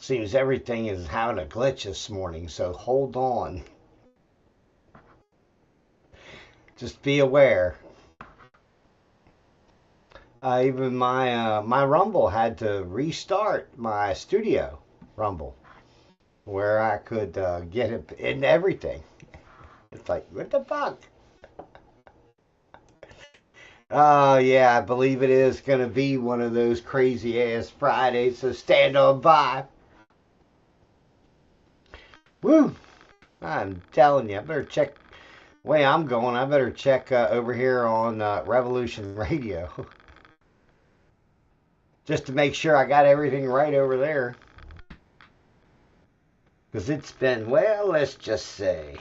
Seems everything is having a glitch this morning, so hold on. Just be aware. Even my Rumble had to restart my studio Rumble, where I could get it in everything. It's like, what the fuck? Oh, yeah, I believe it is going to be one of those crazy ass Fridays, so stand on by. Woo! I'm telling you, I better check. Way I'm going, I better check over here on Revolution Radio just to make sure I got everything right over there. Because it's been, well, let's just say.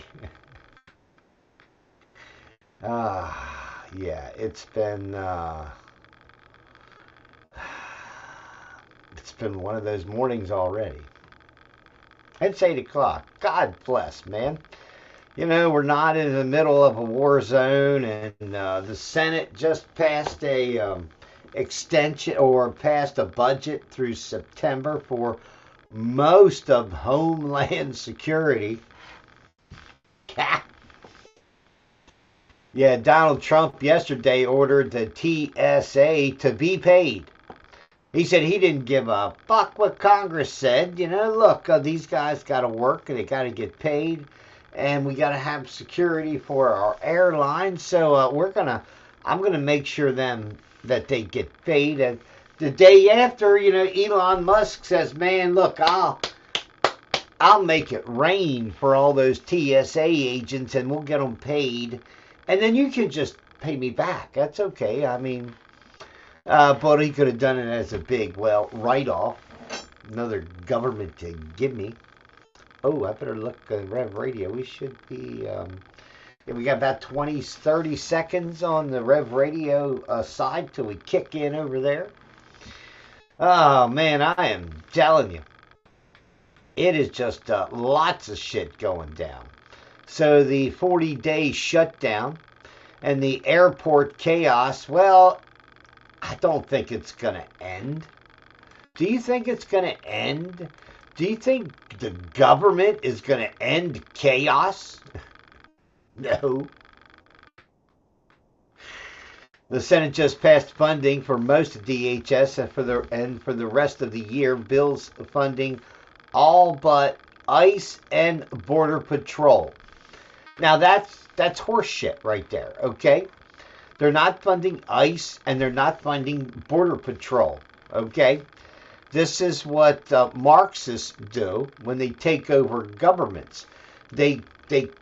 Yeah, it's been one of those mornings already. It's 8 o'clock. God bless, man. You know, we're not in the middle of a war zone, and the Senate just passed a extension or passed a budget through September for most of Homeland Security. Yeah, Donald Trump yesterday ordered the TSA to be paid. He said he didn't give a fuck what Congress said. You know, look, these guys got to work and they got to get paid, and we got to have security for our airlines. So I'm gonna make sure that they get paid. And the day after, you know, Elon Musk says, "Man, look, I'll make it rain for all those TSA agents, and we'll get them paid, and then you can just pay me back. That's okay. I mean." But he could have done it as a big, well, write-off. Another government to give me. Oh, I better look at Rev Radio. We should be, yeah, we got about 20, 30 seconds on the Rev Radio side till we kick in over there. Oh, man, I am telling you. It is just lots of shit going down. So the 40-day shutdown and the airport chaos, well, I don't think it's going to end. Do you think it's going to end? Do you think the government is going to end chaos? No. The Senate just passed funding for most of DHS and for the rest of the year, bills funding all but ICE and Border Patrol. Now that's horse shit right there, okay? They're not funding ICE and they're not funding Border Patrol, okay? This is what Marxists do when they take over governments. They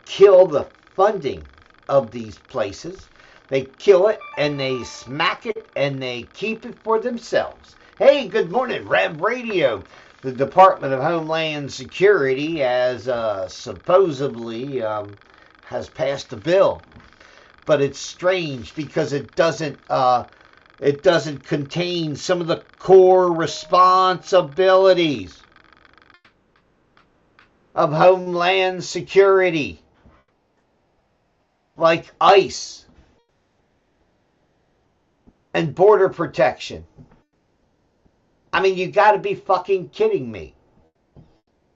kill the funding of these places. They kill it and they smack it and they keep it for themselves. Hey, good morning, Rev Radio. The Department of Homeland Security has supposedly has passed a bill. But it's strange because it doesn't contain some of the core responsibilities of Homeland Security, like ICE and border protection. I mean, you got to be fucking kidding me.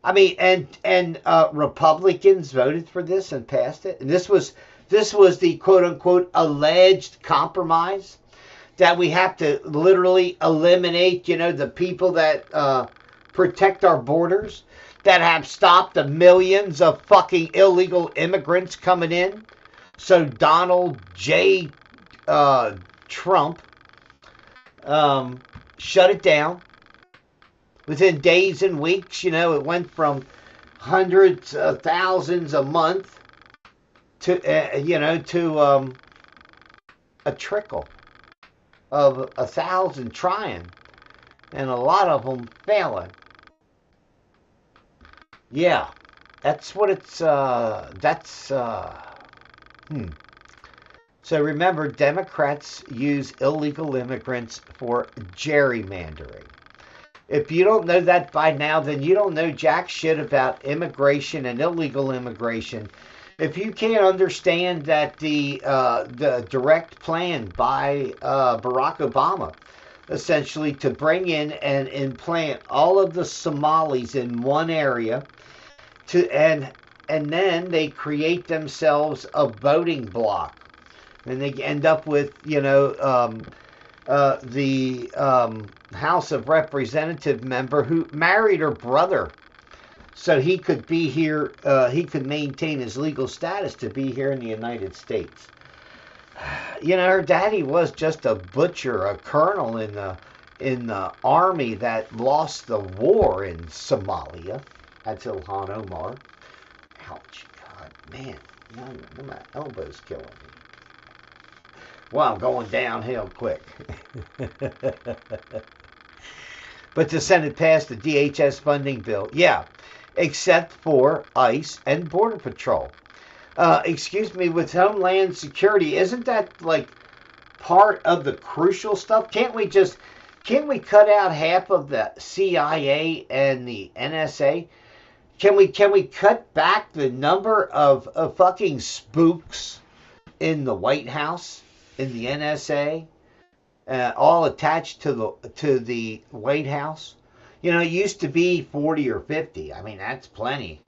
I mean, and Republicans voted for this and passed it, and this was the quote-unquote alleged compromise that we have to literally eliminate, you know, the people that protect our borders, that have stopped the millions of fucking illegal immigrants coming in. So Donald J. Trump shut it down. Within days and weeks, you know, it went from hundreds of thousands a month to a trickle of 1,000 trying, and a lot of them failing. Yeah, that's what it's. So remember, Democrats use illegal immigrants for gerrymandering. If you don't know that by now, then you don't know jack shit about immigration and illegal immigration. If you can't understand that the direct plan by Barack Obama essentially to bring in and implant all of the Somalis in one area to and then they create themselves a voting bloc, and they end up with the House of Representative member who married her brother, so he could be here. He could maintain his legal status to be here in the United States. Her daddy was just a butcher, a colonel in the army that lost the war in Somalia. That's Ilhan Omar. Ouch, God, man, my elbow's killing me. Well, I'm going downhill quick. But the Senate passed the DHS funding bill. Yeah, except for ICE and Border Patrol. Excuse me, with Homeland Security, isn't that like part of the crucial stuff? Can't we cut out half of the CIA and the NSA? Can we cut back the number of fucking spooks in the White House, in the NSA, all attached to the White House? It used to be 40 or 50. I mean, that's plenty.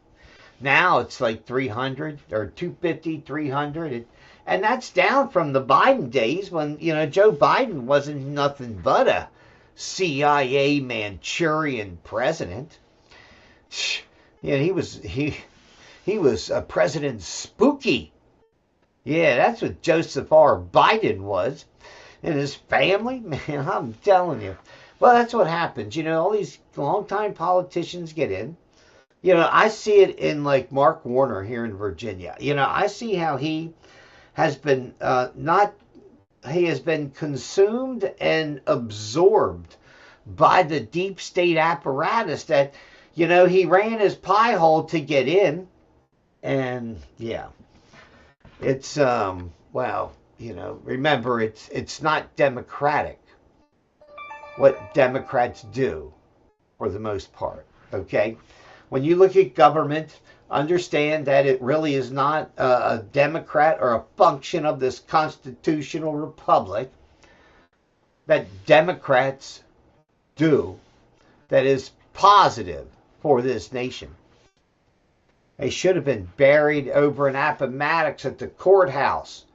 Now it's like 300 or 250, 300. And that's down from the Biden days when, Joe Biden wasn't nothing but a CIA Manchurian president. He was President Spooky. Yeah, that's what Joseph R. Biden was. And his family, man, I'm telling you. Well, that's what happens. All these longtime politicians get in. I see it in like Mark Warner here in Virginia. I see how he has been he has been consumed and absorbed by the deep state apparatus that, he ran his pie hole to get in. And yeah, it's, remember, it's not democratic what Democrats do for the most part. Okay. When you look at government, understand that it really is not a Democrat or a function of this constitutional republic that Democrats do that is positive for this nation. They should have been buried over in Appomattox at the courthouse,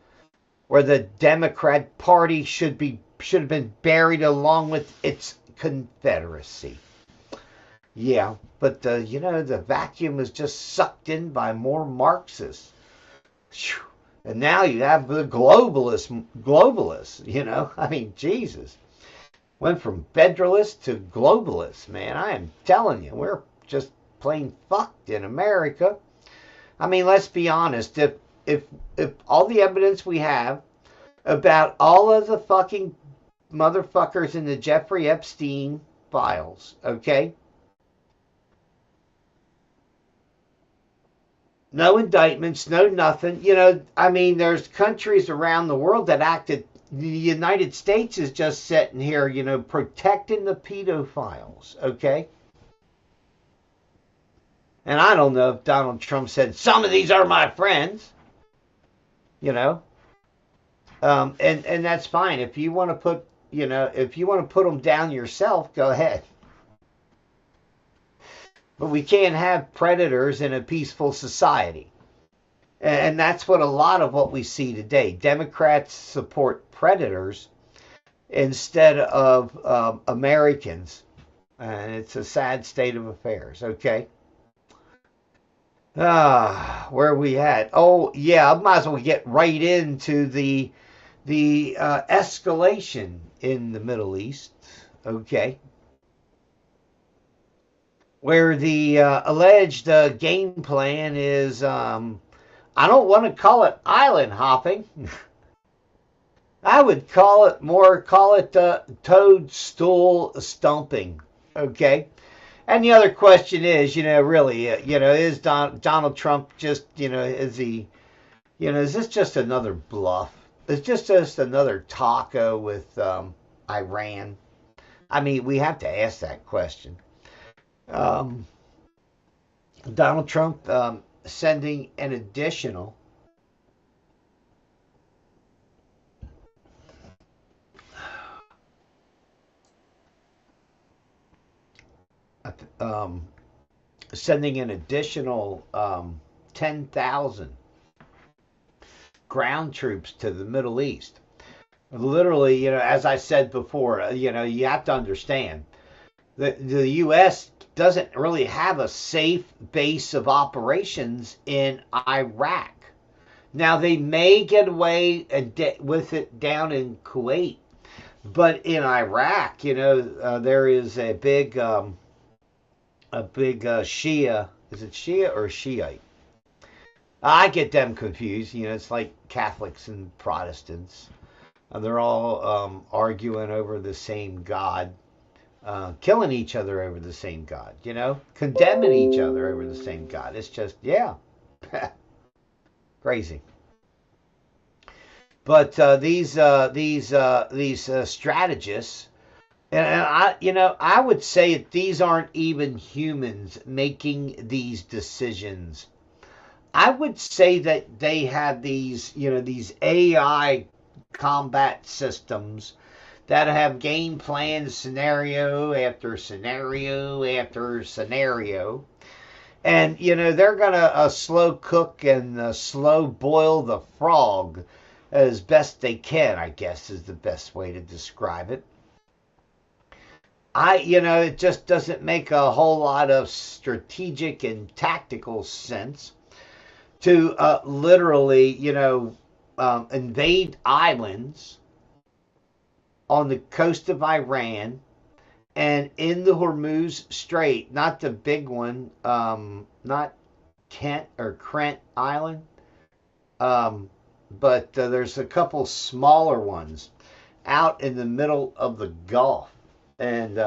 where the Democrat Party should have been buried along with its Confederacy. Yeah, but the vacuum is just sucked in by more Marxists. And now you have the globalists, I mean, Jesus. Went from federalists to globalists, man. I am telling you, we're just plain fucked in America. I mean, let's be honest. If all the evidence we have about all of the fucking motherfuckers in the Jeffrey Epstein files, okay? No indictments, no nothing. I mean, there's countries around the world that acted. The United States is just sitting here, protecting the pedophiles, okay? And I don't know if Donald Trump said, some of these are my friends, and that's fine. If you want to put, them down yourself, go ahead. But we can't have predators in a peaceful society. And that's what a lot of what we see today. Democrats support predators instead of Americans. And it's a sad state of affairs, okay? Where are we at? Oh, yeah, I might as well get right into the escalation in the Middle East, okay? Where the alleged game plan is, I don't want to call it island hopping. I would call it toadstool stomping, okay? And the other question is, really, is Donald Trump just, is this just another bluff? Is just another taco with Iran? I mean, we have to ask that question. Donald Trump sending an additional um, sending an additional 10,000 ground troops to the Middle East. Literally, as I said before, you have to understand the U.S. doesn't really have a safe base of operations in Iraq. Now, they may get away with it down in Kuwait, but in Iraq, there is a big Shia. Is it Shia or Shiite? I get them confused. It's like Catholics and Protestants. They're all arguing over the same God, killing each other over the same God, condemning each other over the same God. It's just, yeah, crazy. But these strategists, and I would say that these aren't even humans making these decisions. I would say that they have these AI combat systems that have game plans, scenario after scenario after scenario. And, they're going to slow cook and slow boil the frog as best they can, I guess is the best way to describe it. It just doesn't make a whole lot of strategic and tactical sense to literally, invade islands on the coast of Iran and in the Hormuz Strait, not the big one, not Kent or Krent Island, but there's a couple smaller ones out in the middle of the Gulf. And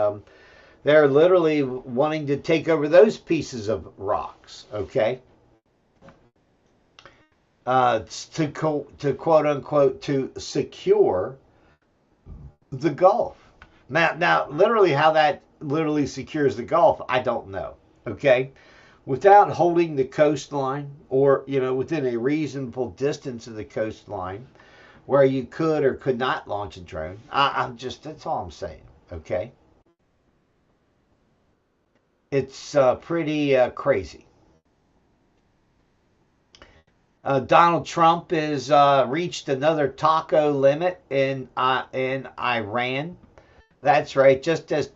they're literally wanting to take over those pieces of rocks, okay? To quote unquote, to secure the Gulf. Now, literally how that literally secures the Gulf, I don't know, okay? Without holding the coastline or, within a reasonable distance of the coastline where you could or could not launch a drone. That's all I'm saying, okay? It's pretty crazy. Donald Trump has reached another taco limit in Iran. That's right. Just as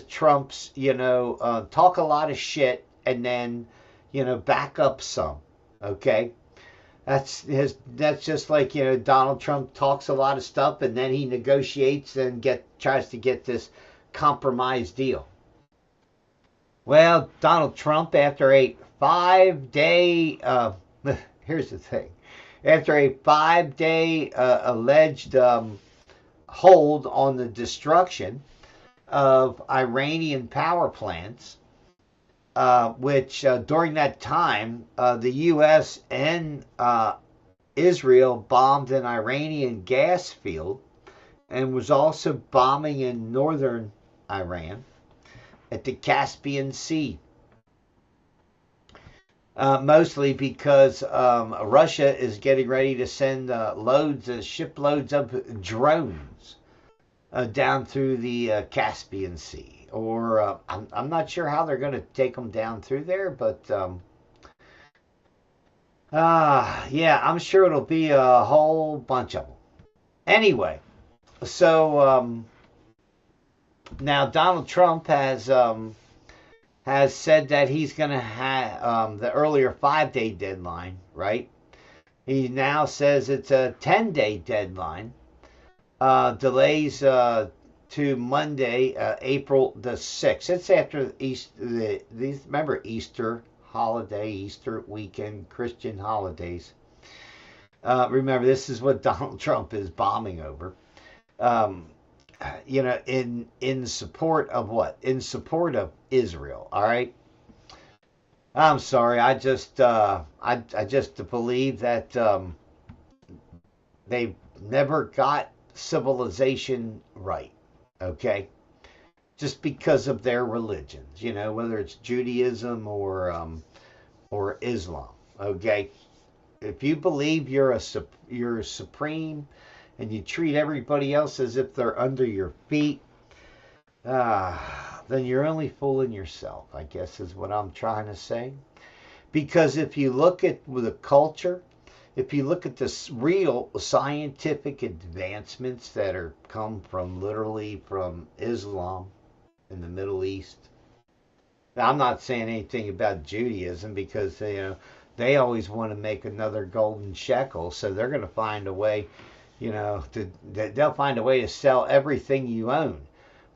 Trump's, talk a lot of shit and then, back up some. Okay, that's just like Donald Trump talks a lot of stuff and then he negotiates and tries to get this compromise deal. Well, Donald Trump, after a 5-day, here's the thing, after a 5-day alleged hold on the destruction of Iranian power plants, which during that time, the U.S. and Israel bombed an Iranian gas field and was also bombing in northern Iran at the Caspian Sea. Mostly because Russia is getting ready to send shiploads of drones down through the Caspian Sea. Or I'm not sure how they're going to take them down through there, but yeah, I'm sure it'll be a whole bunch of them. Anyway, so now Donald Trump has said that he's going to have the earlier 5-day deadline, right? He now says it's a 10-day deadline. Delays to Monday, April the 6th. It's after Easter. Remember Easter holiday, Easter weekend, Christian holidays. Remember, this is what Donald Trump is bombing over. In support of what? In support of Israel. All right. I'm sorry. I just believe that they never got civilization right. Okay. Just because of their religions, whether it's Judaism or Islam. Okay. If you believe you're supreme and you treat everybody else as if they're under your feet, then you're only fooling yourself, I guess is what I'm trying to say. Because if you look at the culture, if you look at the real scientific advancements that are come from literally from Islam in the Middle East. Now, I'm not saying anything about Judaism because they always want to make another golden shekel, so they're going to find a way, they'll find a way to sell everything you own.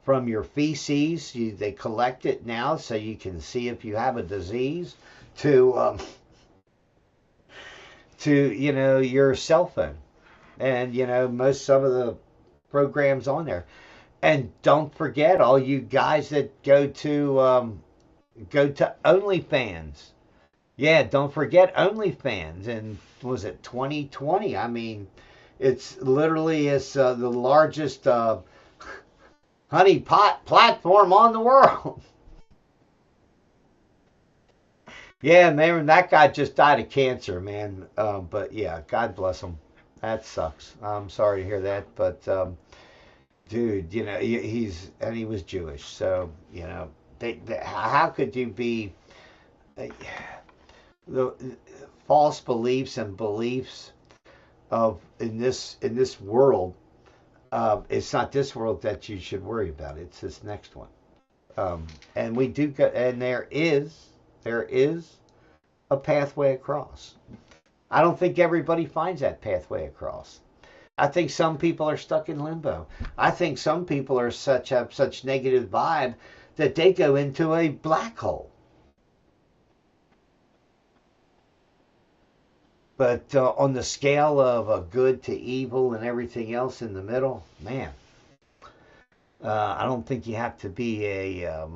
From your feces, they collect it now so you can see if you have a disease, to your cell phone, and some of the programs on there. And don't forget all you guys that go to OnlyFans. Yeah, don't forget OnlyFans. And was it 2020? I mean, it's literally the largest honey pot platform on the world. Yeah, man, that guy just died of cancer, man. But yeah, God bless him. That sucks. I'm sorry to hear that, but dude, he was Jewish, so how could you be the false beliefs and beliefs of in this world? It's not this world that you should worry about. It's this next one. And we do go, and there is a pathway across. I don't think everybody finds that pathway across. I think some people are stuck in limbo. I think some people have such negative vibe that they go into a black hole. But on the scale of good to evil and everything else in the middle, man, I don't think you have to be a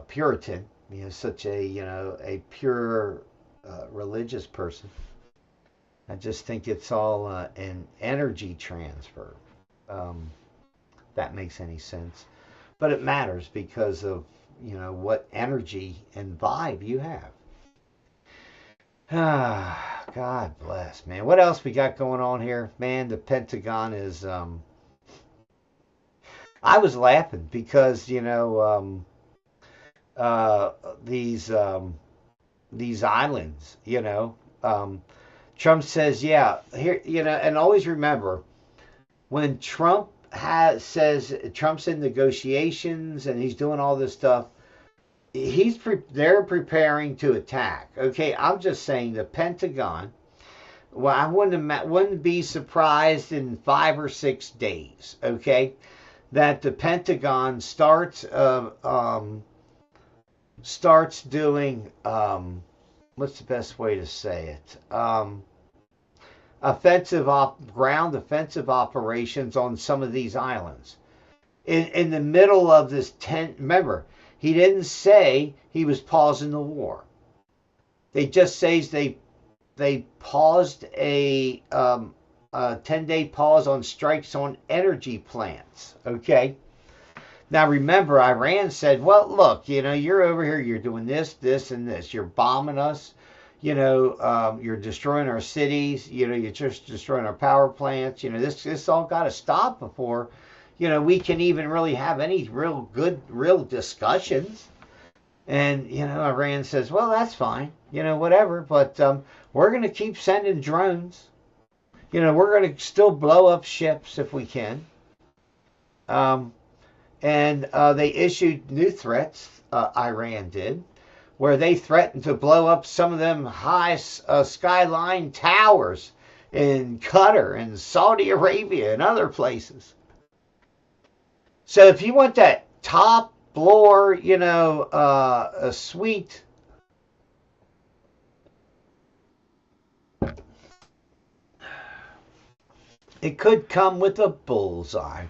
Puritan, such a pure religious person. I just think it's all an energy transfer. That makes any sense, but it matters because of what energy and vibe you have. Ah, God bless, man. What else we got going on here, man? The Pentagon is. I was laughing because these islands, Trump says, yeah, here, and always remember when says Trump's in negotiations and he's doing all this stuff, they're preparing to attack. Okay, I'm just saying the Pentagon. Well, I wouldn't be surprised in 5 or 6 days. Okay, that the Pentagon starts doing what's the best way to say it? Ground offensive operations on some of these islands. In the middle of this remember, he didn't say he was pausing the war. They just say they paused a 10-day pause on strikes on energy plants. Okay. Now remember, Iran said, well, look, you're over here, you're doing this, this, and this. You're bombing us. You're destroying our cities. You're just destroying our power plants. This all got to stop before, we can even really have any real discussions. And, Iran says, well, that's fine, whatever. But we're going to keep sending drones. We're going to still blow up ships if we can. And they issued new threats, Iran did, where they threatened to blow up some of them high skyline towers in Qatar and Saudi Arabia and other places. So if you want that top floor, a suite, it could come with a bullseye.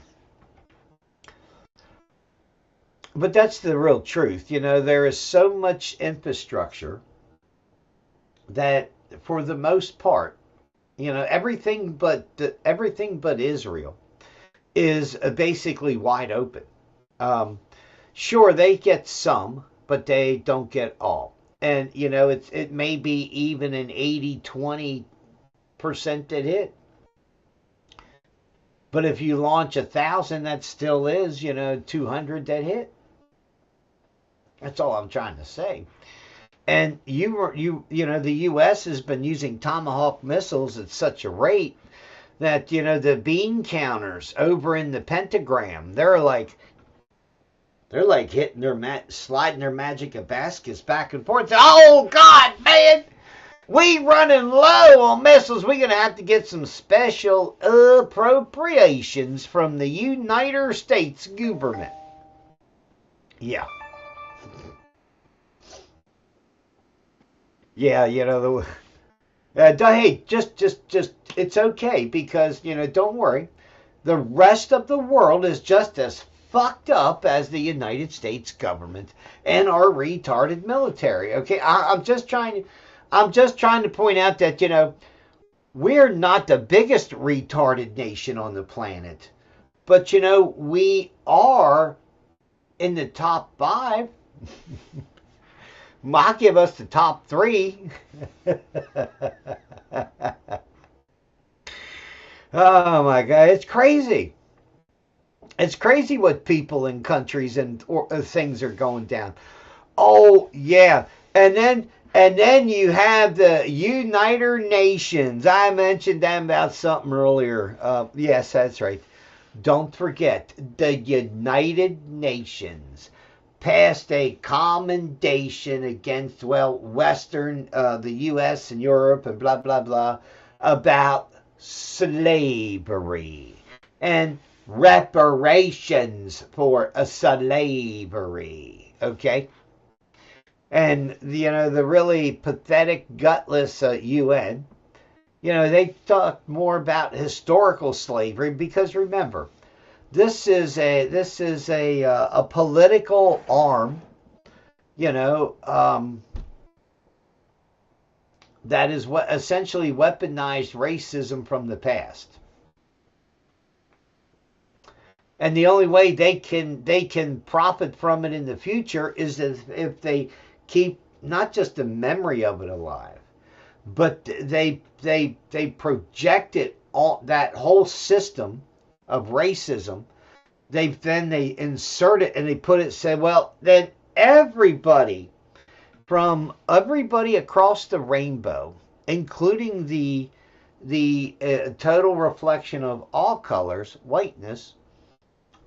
But that's the real truth. There is so much infrastructure that for the most part, everything but Israel is basically wide open. Sure, they get some, but they don't get all. And, it may be even an 80-20% that hit. But if you launch 1,000, that still is, 200 that hit. That's all I'm trying to say. And the U.S. has been using Tomahawk missiles at such a rate that the bean counters over in the pentagram, they're like hitting sliding their magic baskets back and forth. Oh God, man, we running low on missiles. We're gonna have to get some special appropriations from the United States government. Yeah. Yeah, hey, just, it's okay because don't worry. The rest of the world is just as fucked up as the United States government and our retarded military. Okay, I'm just trying to point out that we're not the biggest retarded nation on the planet, but we are in the top 5. I'll give us the top 3. Oh my God, it's crazy. It's crazy what people in countries and things are going down. Oh yeah, and then you have the United Nations. I mentioned them about something earlier. Yes, that's right. Don't forget the United Nations passed a commendation against, Western, the U.S. and Europe and blah, blah, blah, about slavery and reparations for slavery, okay? And, the really pathetic, gutless UN, they talk more about historical slavery because, remember, this is a political arm, that is what essentially weaponized racism from the past. And the only way they can profit from it in the future is if they keep not just the memory of it alive, but they project it all, that whole system of racism. They insert it and they put it, say, well, then everybody across the rainbow, including the total reflection of all colors, whiteness.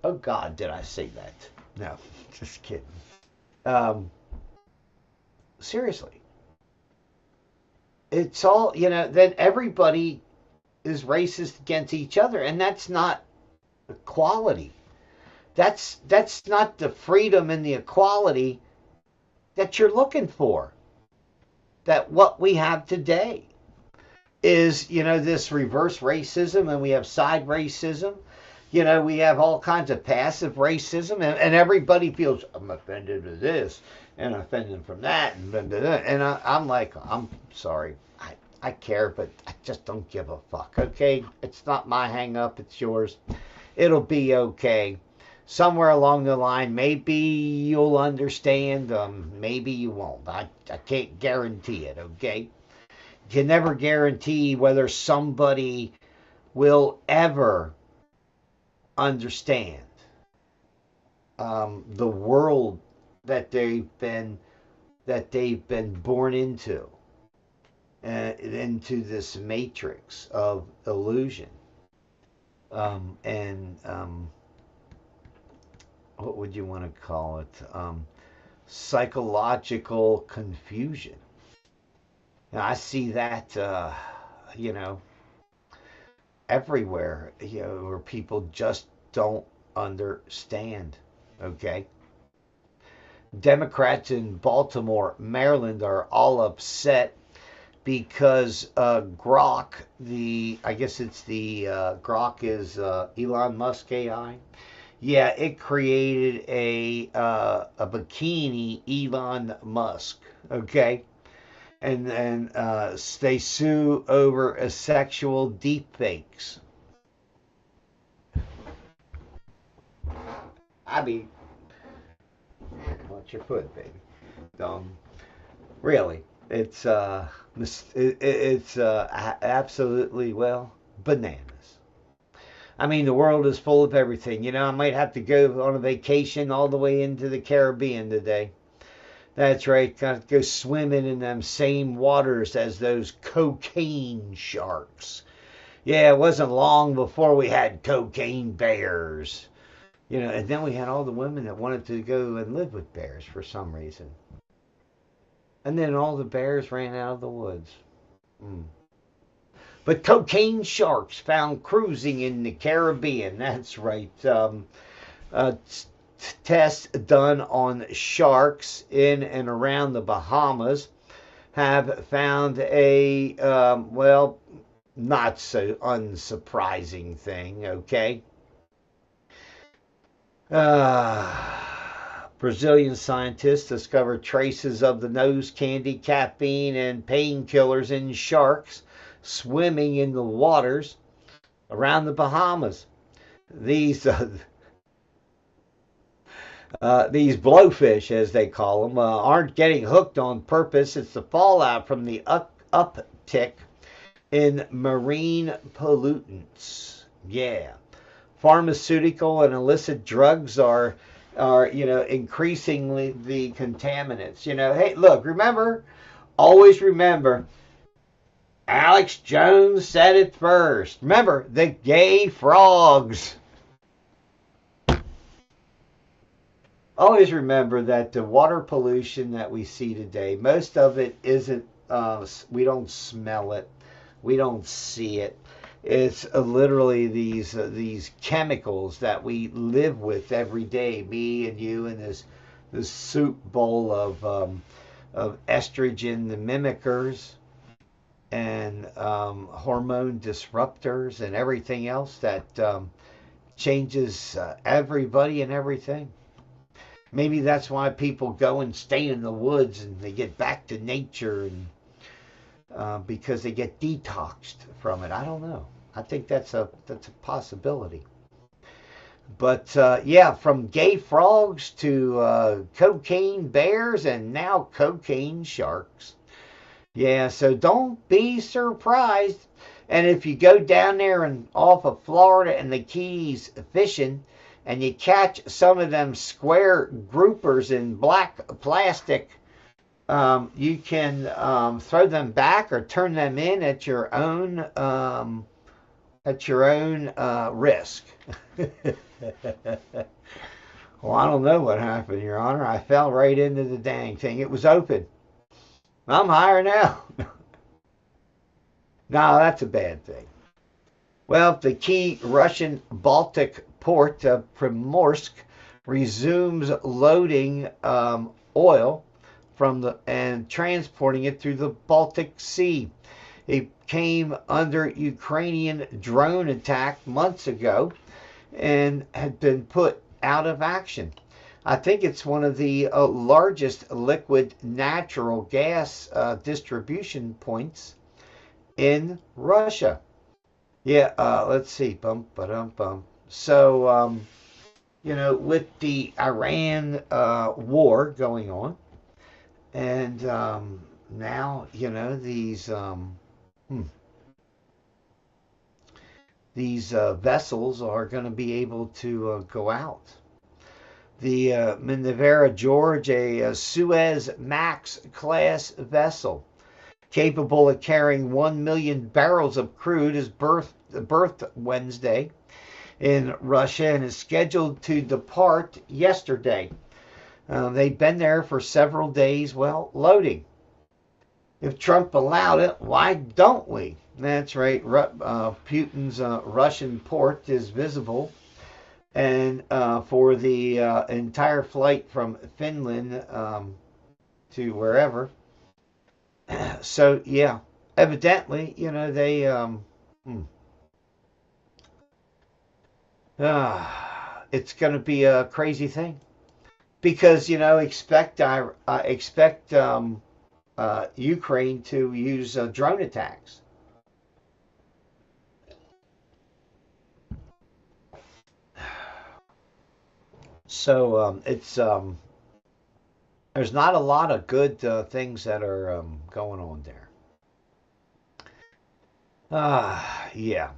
Oh God, did I say that? No, just kidding. Seriously, it's all then everybody is racist against each other, and that's not equality. That's not the freedom and the equality that you're looking for. That what we have today is, this reverse racism, and we have side racism. We have all kinds of passive racism, and everybody feels, I'm offended to this and offended from that, and I'm like, I'm sorry. I care, but I just don't give a fuck, okay? It's not my hang up, it's yours. It'll be okay. Somewhere along the line, maybe you'll understand, maybe you won't. I can't guarantee it, okay? You can never guarantee whether somebody will ever understand the world that they've been born into this matrix of illusion, and what would you want to call it? Psychological confusion. Now, I see that, everywhere, where people just don't understand, okay? Democrats in Baltimore, Maryland are all upset because Grok, Grok is Elon Musk AI. Yeah, it created a bikini Elon Musk, okay? And then they sue over a sexual deepfakes. I mean, watch your foot, baby. Really, it's absolutely, bananas. I mean, the world is full of everything. I might have to go on a vacation all the way into the Caribbean today. That's right. Got to go swimming in them same waters as those cocaine sharks. Yeah, it wasn't long before we had cocaine bears. And then we had all the women that wanted to go and live with bears for some reason. And then all the bears ran out of the woods. Mm. But cocaine sharks found cruising in the Caribbean. That's right. Tests done on sharks in and around the Bahamas have found a, well, not so unsurprising thing, okay? Brazilian scientists discovered traces of the nose candy, caffeine, and painkillers in sharks swimming in the waters around the Bahamas. These these blowfish, as they call them, aren't getting hooked on purpose. It's the fallout from the uptick in marine pollutants. Yeah, pharmaceutical and illicit drugs are increasingly the contaminants. Hey, look, always remember, Alex Jones said it first. Remember, the gay frogs. Always remember that the water pollution that we see today, most of it isn't, we don't smell it, we don't see it. It's literally these chemicals that we live with every day, me and you, and this soup bowl of estrogen, the mimickers, and hormone disruptors, and everything else that changes everybody and everything. Maybe that's why people go and stay in the woods and they get back to nature, and because they get detoxed from it. I don't know. I think that's a possibility. But yeah, from gay frogs to cocaine bears and now cocaine sharks. Yeah, so don't be surprised. And if you go down there and off of Florida and the Keys fishing, and you catch some of them square groupers in black plastic, you can throw them back or turn them in at your own risk. Well, I don't know what happened, Your Honor. I fell right into the dang thing. It was open. I'm higher now. No, that's a bad thing. Well, the key Russian Baltic port of Primorsk resumes loading oil and transporting it through the Baltic Sea. It came under Ukrainian drone attack months ago and had been put out of action. I think it's one of the largest liquid natural gas distribution points in Russia. Yeah, let's see. Bum, ba-dum, bum. So, with the Iran war going on, and now, these vessels are going to be able to go out. The Minerva George, a Suez Max class vessel capable of carrying 1 million barrels of crude, is berthed Wednesday in Russia and is scheduled to depart yesterday. They've been there for several days, loading. If Trump allowed it, why don't we? That's right. Putin's Russian port is visible, and for the entire flight from Finland to wherever. So yeah, evidently, they it's going to be a crazy thing, because expect Ukraine to use drone attacks. So it's there's not a lot of good things that are going on there. Yeah.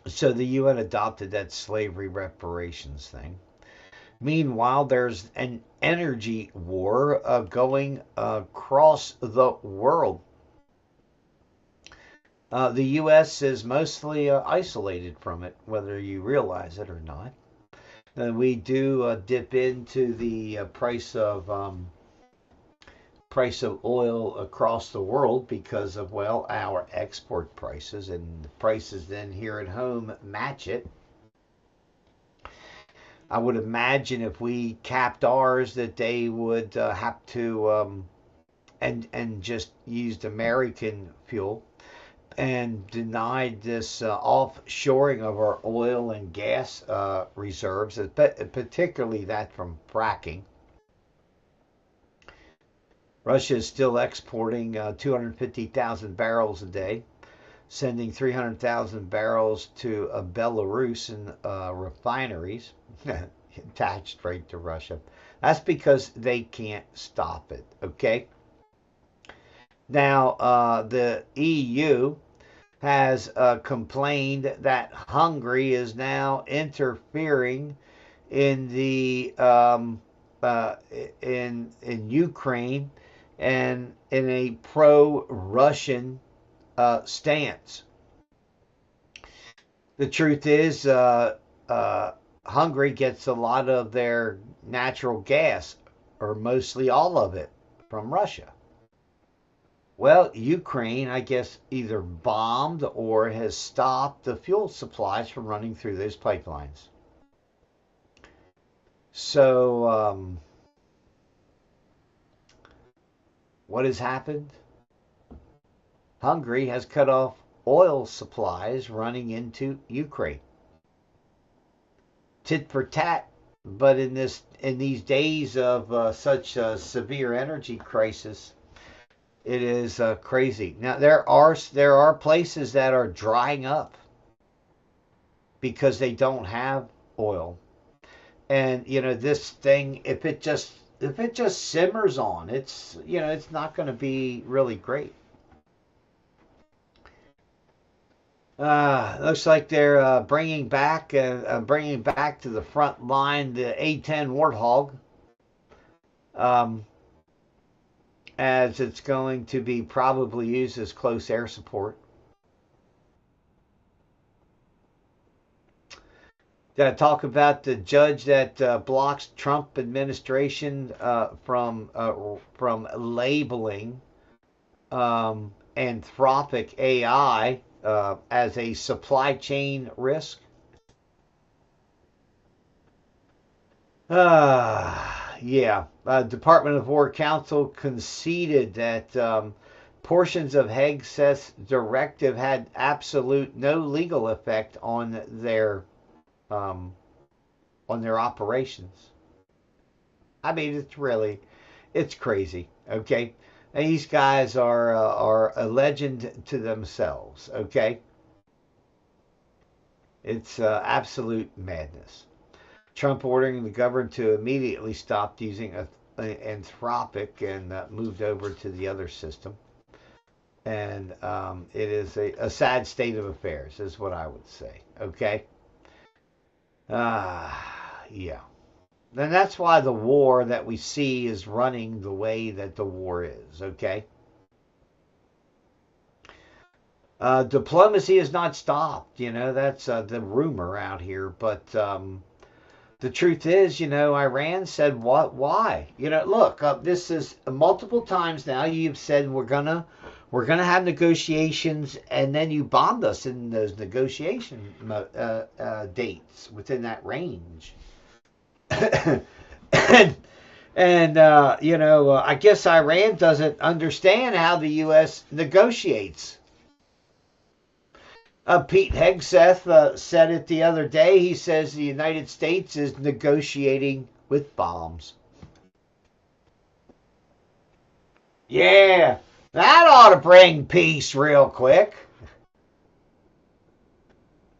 So the UN adopted that slavery reparations thing. Meanwhile, there's an energy war going across the world. The U.S. is mostly isolated from it, whether you realize it or not. We do dip into the price of oil across the world because of, well, our export prices, and the prices then here at home match it. I would imagine if we capped ours that they would have to and just used American fuel and denied this offshoring of our oil and gas reserves, particularly that from fracking. Russia is still exporting 250,000 barrels a day, sending 300,000 barrels to Belarus in refineries attached right to Russia. That's because they can't stop it, okay? Now, the EU has complained that Hungary is now interfering in the in Ukraine and in a pro-Russian stance. The truth is, Hungary gets a lot of their natural gas, or mostly all of it, from Russia. Well, Ukraine, I guess, either bombed or has stopped the fuel supplies from running through those pipelines. So, what has happened? Hungary has cut off oil supplies running into Ukraine. Tit for tat, but in these days of such a severe energy crisis, it is crazy. Now there are places that are drying up because they don't have oil, and this thing, if it just simmers on, it's not going to be really great. Looks like they're bringing back to the front line the A-10 Warthog, as it's going to be probably used as close air support. Got to talk about the judge that blocks Trump administration from labeling Anthropic AI as a supply chain risk. Yeah. Department of War counsel conceded that portions of Hegseth's directive had absolute no legal effect on their operations. I mean, it's crazy. Okay. And these guys are a legend to themselves, okay? It's absolute madness. Trump ordering the government to immediately stop using Anthropic and moved over to the other system. And it is a sad state of affairs, is what I would say, okay? Yeah. And that's why the war that we see is running the way that the war is, okay? Diplomacy has not stopped, that's the rumor out here. But the truth is, Iran said, what, why? Look, this is multiple times now you've said we're gonna have negotiations, and then you bombed us in those negotiation dates within that range. I guess Iran doesn't understand how the U.S. negotiates. Pete Hegseth said it the other day. He says the United States is negotiating with bombs. Yeah, that ought to bring peace real quick.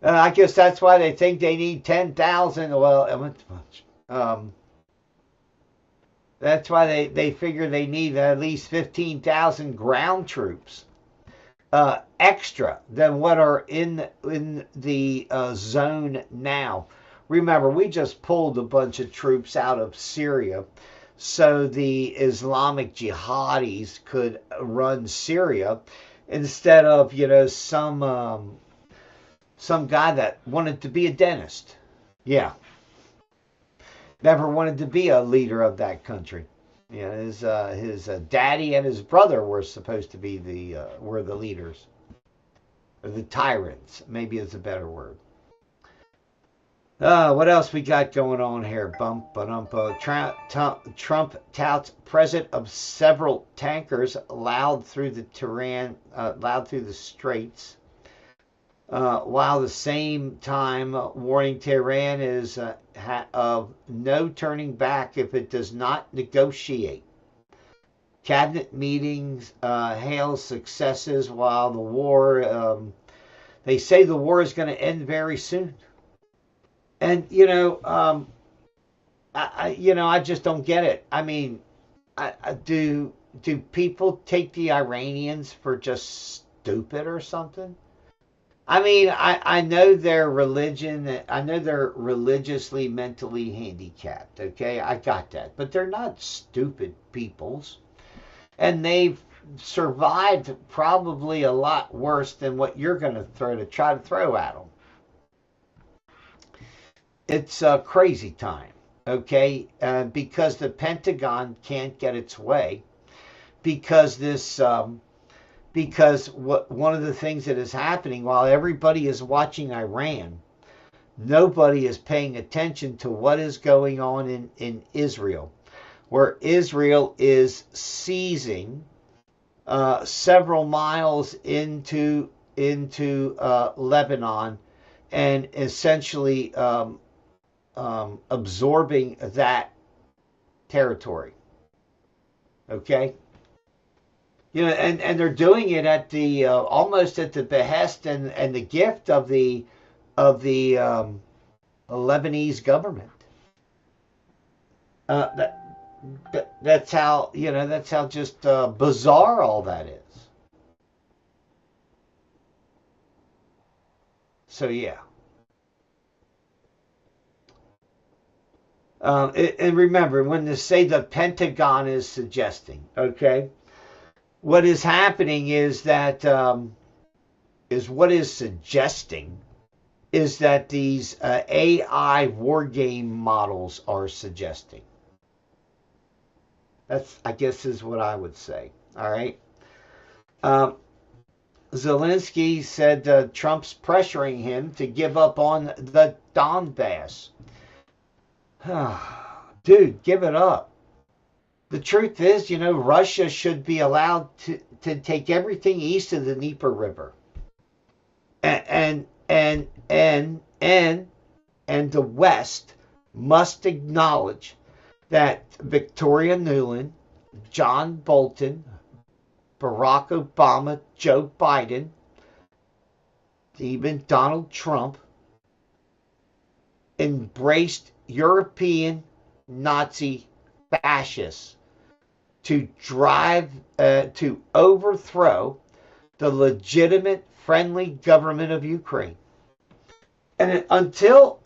I guess that's why they think they need 10,000. Well, that's why they figure they need at least 15,000 ground troops extra than what are in the zone now. remember, we just pulled a bunch of troops out of Syria so the Islamic jihadis could run Syria instead of, some guy that wanted to be a dentist. Yeah, never wanted to be a leader of that country. His daddy and his brother were supposed to be were the leaders, or the tyrants. Maybe is a better word. What else we got going on here? Trump touts presence of several tankers loud through the straits, while the same time warning Tehran is of no turning back if it does not negotiate. Cabinet meetings hail successes while the war. They say the war is going to end very soon. And I just don't get it. I mean, do people take the Iranians for just stupid or something? I mean, I know their religion. I know they're religiously, mentally handicapped. Okay, I got that, but they're not stupid peoples, and they've survived probably a lot worse than what you're going to try to throw at them. It's a crazy time, okay? Because the Pentagon can't get its way, because one of the things that is happening while everybody is watching Iran, nobody is paying attention to what is going on in Israel, where Israel is seizing several miles into Lebanon and essentially absorbing that territory. Okay, and they're doing it at the almost at the behest and the gift of the Lebanese government. That's how just bizarre all that is. So yeah. And remember, when they say the Pentagon is suggesting, okay, what is happening is that what is suggesting is that these AI war game models are suggesting. That's, I guess, is what I would say. All right. Zelensky said Trump's pressuring him to give up on the Donbass. Dude, give it up. The truth is, Russia should be allowed to take everything east of the Dnieper River. And the West must acknowledge that Victoria Nuland, John Bolton, Barack Obama, Joe Biden, even Donald Trump embraced European Nazi fascists to overthrow the legitimate friendly government of Ukraine. And until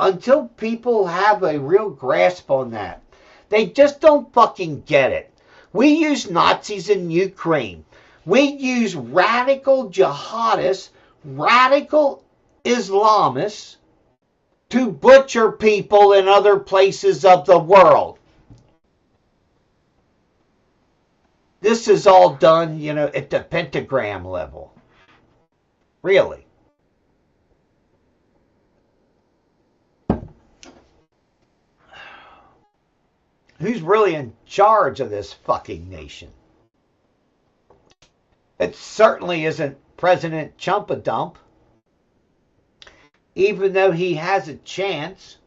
people have a real grasp on that, they just don't fucking get it. We use Nazis in Ukraine. We use radical jihadists, radical Islamists to butcher people in other places of the world. This is all done, at the pentagram level. Really. Who's really in charge of this fucking nation? It certainly isn't President Chumpadump. Even though he has a chance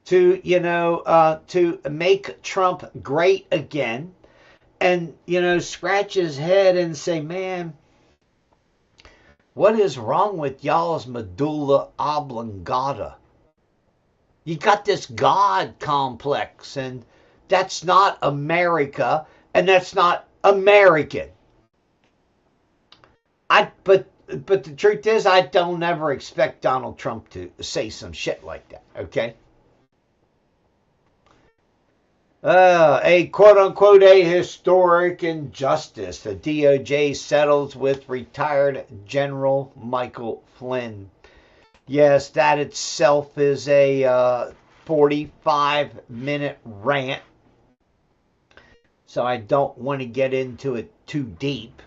to, to make Trump great again and, scratch his head and say, man, what is wrong with y'all's medulla oblongata? You got this God complex, and that's not America, and that's not American. But the truth is, I don't ever expect Donald Trump to say some shit like that, okay? A quote-unquote a historic injustice. The DOJ settles with retired General Michael Flynn. Yes, that itself is a 45-minute rant, so I don't want to get into it too deep.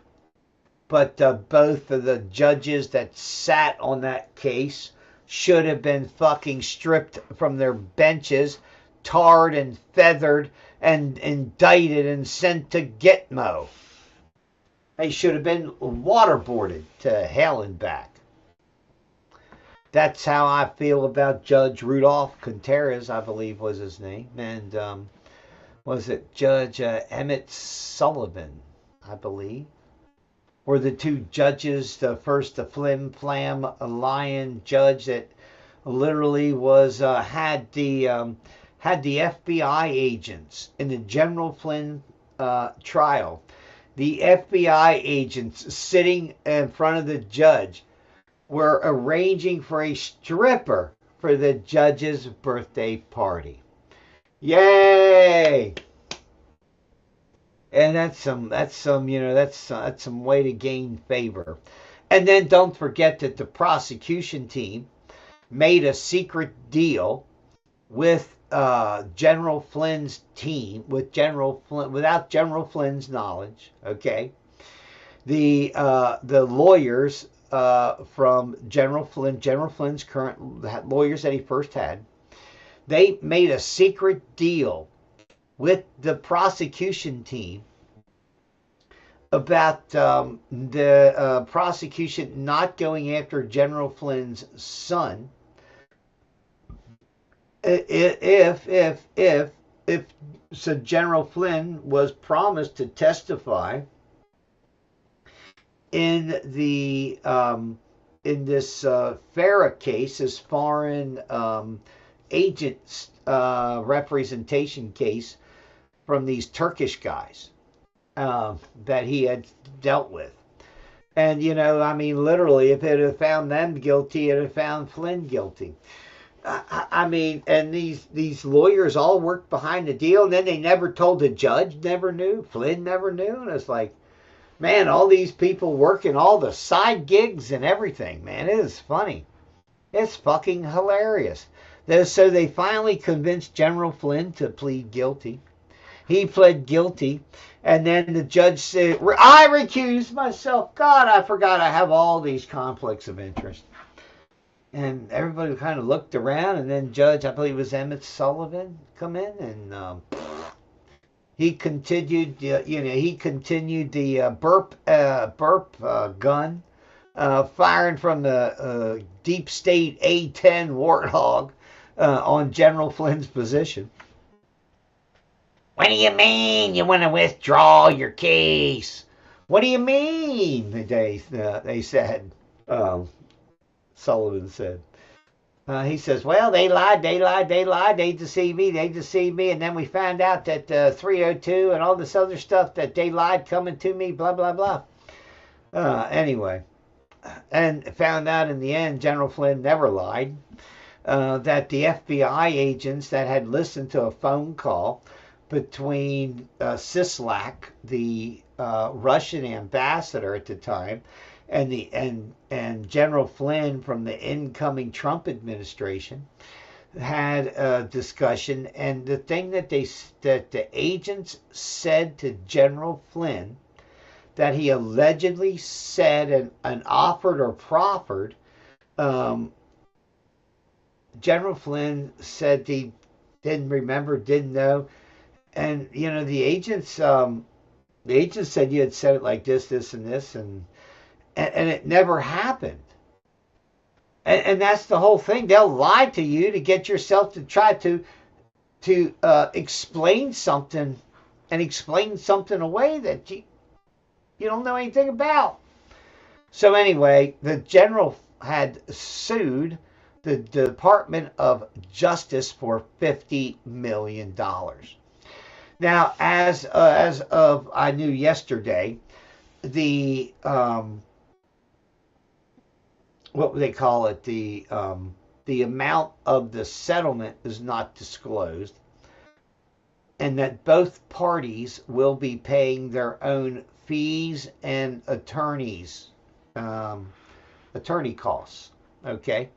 But both of the judges that sat on that case should have been fucking stripped from their benches, tarred and feathered, and indicted and sent to Gitmo. They should have been waterboarded to hell and back. That's how I feel about Judge Rudolph Contreras, I believe was his name. And was it Judge Emmett Sullivan, I believe? Were the two judges, the first the flim flam lion judge that literally was had the FBI agents in the General Flynn trial. The FBI agents sitting in front of the judge were arranging for a stripper for the judge's birthday party. Yay! And that's some way to gain favor. And then don't forget that the prosecution team made a secret deal with General Flynn's team, with General Flynn, without General Flynn's knowledge. Okay, the lawyers from General Flynn's current lawyers that he first had, they made a secret deal with the prosecution team about the prosecution not going after General Flynn's son if so General Flynn was promised to testify in the in this FARA case, this foreign agent representation case from these Turkish guys that he had dealt with. And, I mean, literally, if it had found them guilty, it had found Flynn guilty. I mean, and these lawyers all worked behind the deal, and then they never told the judge, never knew. Flynn never knew. And it's like, man, all these people working all the side gigs and everything, man, it is funny. It's fucking hilarious. So they finally convinced General Flynn to plead guilty. He pled guilty, and then the judge said, I recuse myself. God, I forgot I have all these conflicts of interest. And everybody kind of looked around, and then Judge, I believe it was Emmett Sullivan, come in, and he continued, the burp gun, firing from the deep state A-10 Warthog on General Flynn's position. What do you mean you want to withdraw your case? What do you mean? They said. Sullivan said. He says, well, they lied, they deceived me, and then we found out that 302 and all this other stuff that they lied coming to me, blah, blah, blah. Anyway, and found out in the end General Flynn never lied, that the FBI agents that had listened to a phone call between Sislak, the Russian ambassador at the time, and General Flynn from the incoming Trump administration had a discussion, and the thing that the agents said to General Flynn that he allegedly said and offered or proffered, General Flynn said he didn't remember, didn't know, and the agents said you had said it like this, and this, and it never happened. And that's the whole thing. They'll lie to you to get yourself to try to explain something and explain something away that you don't know anything about. So anyway, the general had sued the Department of Justice for $50 million. Now, as of I knew yesterday, the what would they call it? The amount of the settlement is not disclosed. and that both parties will be paying their own fees and attorney costs. Okay,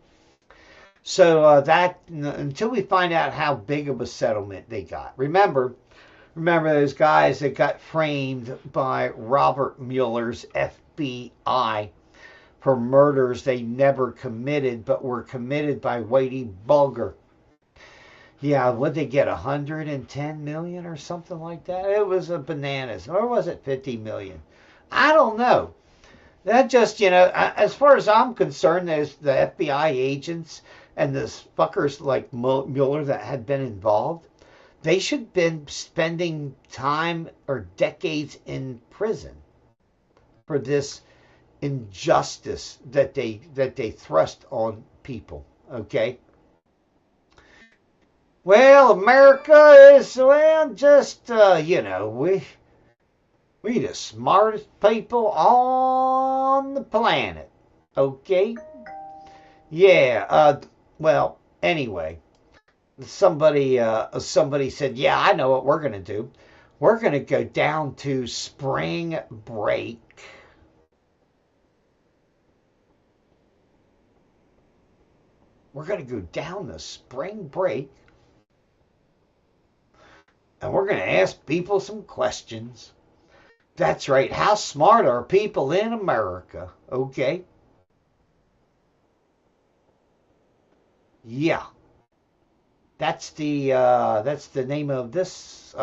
so that until we find out how big of a settlement they got. Remember those guys that got framed by Robert Mueller's FBI for murders they never committed, but were committed by Whitey Bulger. Yeah, would they get 110 million or something like that? It was a bananas. Or was it 50 million? I don't know. That just, as far as I'm concerned, there's the FBI agents and the fuckers like Mueller that had been involved. They should have been spending time or decades in prison for this injustice that they thrust on people. Okay. Well, America is just we the smartest people on the planet. Okay. Yeah. Well. Anyway, somebody said, yeah, I know what we're gonna do. We're gonna go down to spring break. We're going to go down the spring break and we're going to ask people some questions. That's right. How smart are people in America? Okay. Yeah. That's the name of this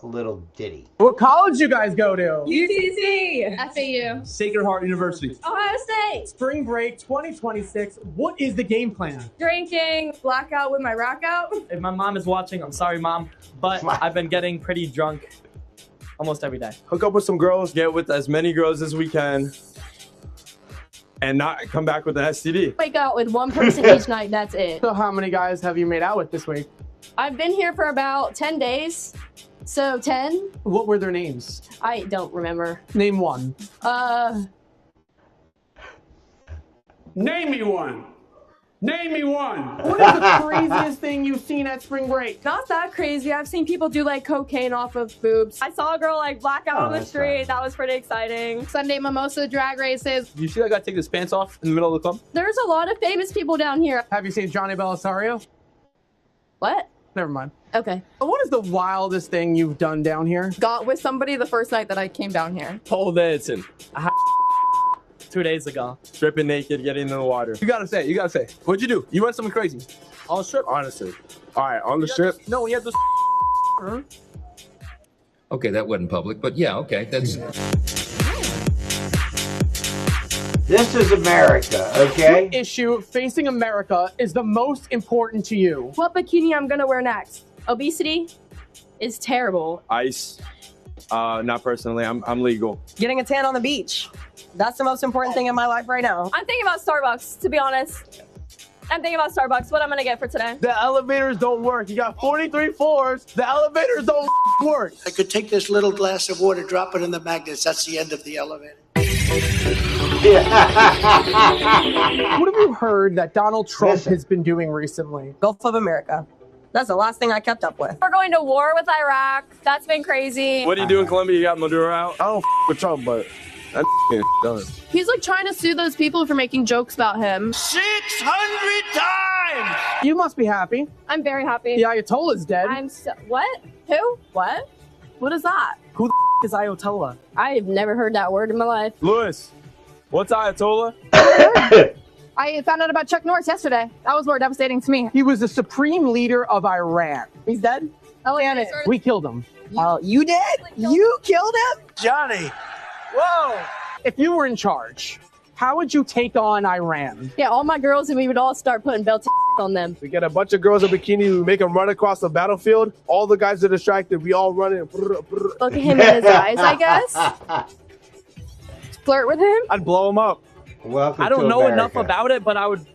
little ditty. What college you guys go to? UCC. FAU. Sacred Heart University. Ohio State. Spring break 2026. What is the game plan? Drinking, blackout with my rack out. If my mom is watching, I'm sorry, Mom, but I've been getting pretty drunk almost every day. Hook up with some girls, get with as many girls as we can, and not come back with an STD. Wake out with one person each night, that's it. So how many guys have you made out with this week? I've been here for about 10 days, so 10. What were their names? I don't remember. Name one. Name me one. Name me one. What is the craziest thing you've seen at spring break? Not that crazy. I've seen people do like cocaine off of boobs. I saw a girl like black out on the street. Nice. That was pretty exciting. Sunday mimosa drag races. You see that guy take his pants off in the middle of the club? There's a lot of famous people down here. Have you seen Johnny Belisario? What? Never mind. Okay. What is the wildest thing you've done down here? Got with somebody the first night that I came down here. Pole dancing. 2 days ago. Stripping naked, getting in the water. You gotta say. What'd you do? You went something crazy. On the strip? Honestly. All right, on the strip? No, we had this. Okay, that wasn't public, but yeah, okay. That's. This is America, okay? What issue facing America is the most important to you? What bikini I'm gonna wear next? Obesity is terrible. Ice. Not personally. I'm legal. Getting a tan on the beach. That's the most important thing in my life right now. I'm thinking about Starbucks, to be honest. I'm thinking about Starbucks. What I'm gonna get for today. The elevators don't work. You got 43 floors. The elevators don't work. I could take this little glass of water, drop it in the magnets. That's the end of the elevator. What have you heard that Donald Trump has been doing recently? Gulf of America. That's the last thing I kept up with. We're going to war with Iraq. That's been crazy. What do you do in Colombia? You got Maduro out? I don't with Trump, but that done. He's like trying to sue those people for making jokes about him. 600 times! You must be happy. I'm very happy. The Ayatollah's dead. What? Who? What? What is that? Who the is Ayatollah? I've never heard that word in my life. Lewis, what's Ayatollah? I found out about Chuck Norris yesterday. That was more devastating to me. He was the supreme leader of Iran. He's dead? Oh, yeah. We killed him. You did? You killed him? Johnny. Whoa! If you were in charge, how would you take on Iran? Yeah, all my girls and we would all start putting belts on them. We get a bunch of girls in bikini, we make them run across the battlefield. All the guys are distracted. We all run in. Look at him in his eyes, I guess. Flirt with him? I'd blow him up. Welcome I don't to know America. enough about it, but I would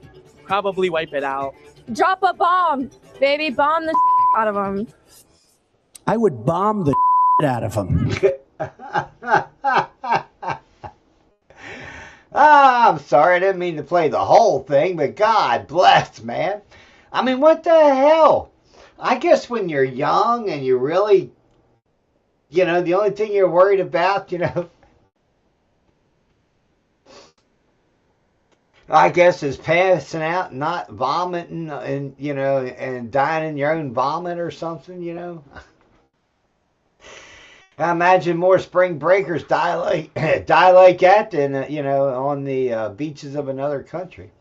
probably wipe it out. Drop a bomb. Baby, bomb the out of him. I would bomb the out of him. I'm sorry, I didn't mean to play the whole thing, but God bless, man. I mean, what the hell? I guess when you're young and you really, the only thing you're worried about, I guess is passing out, not vomiting, and and dying in your own vomit or something. I imagine more spring breakers die like that than on the beaches of another country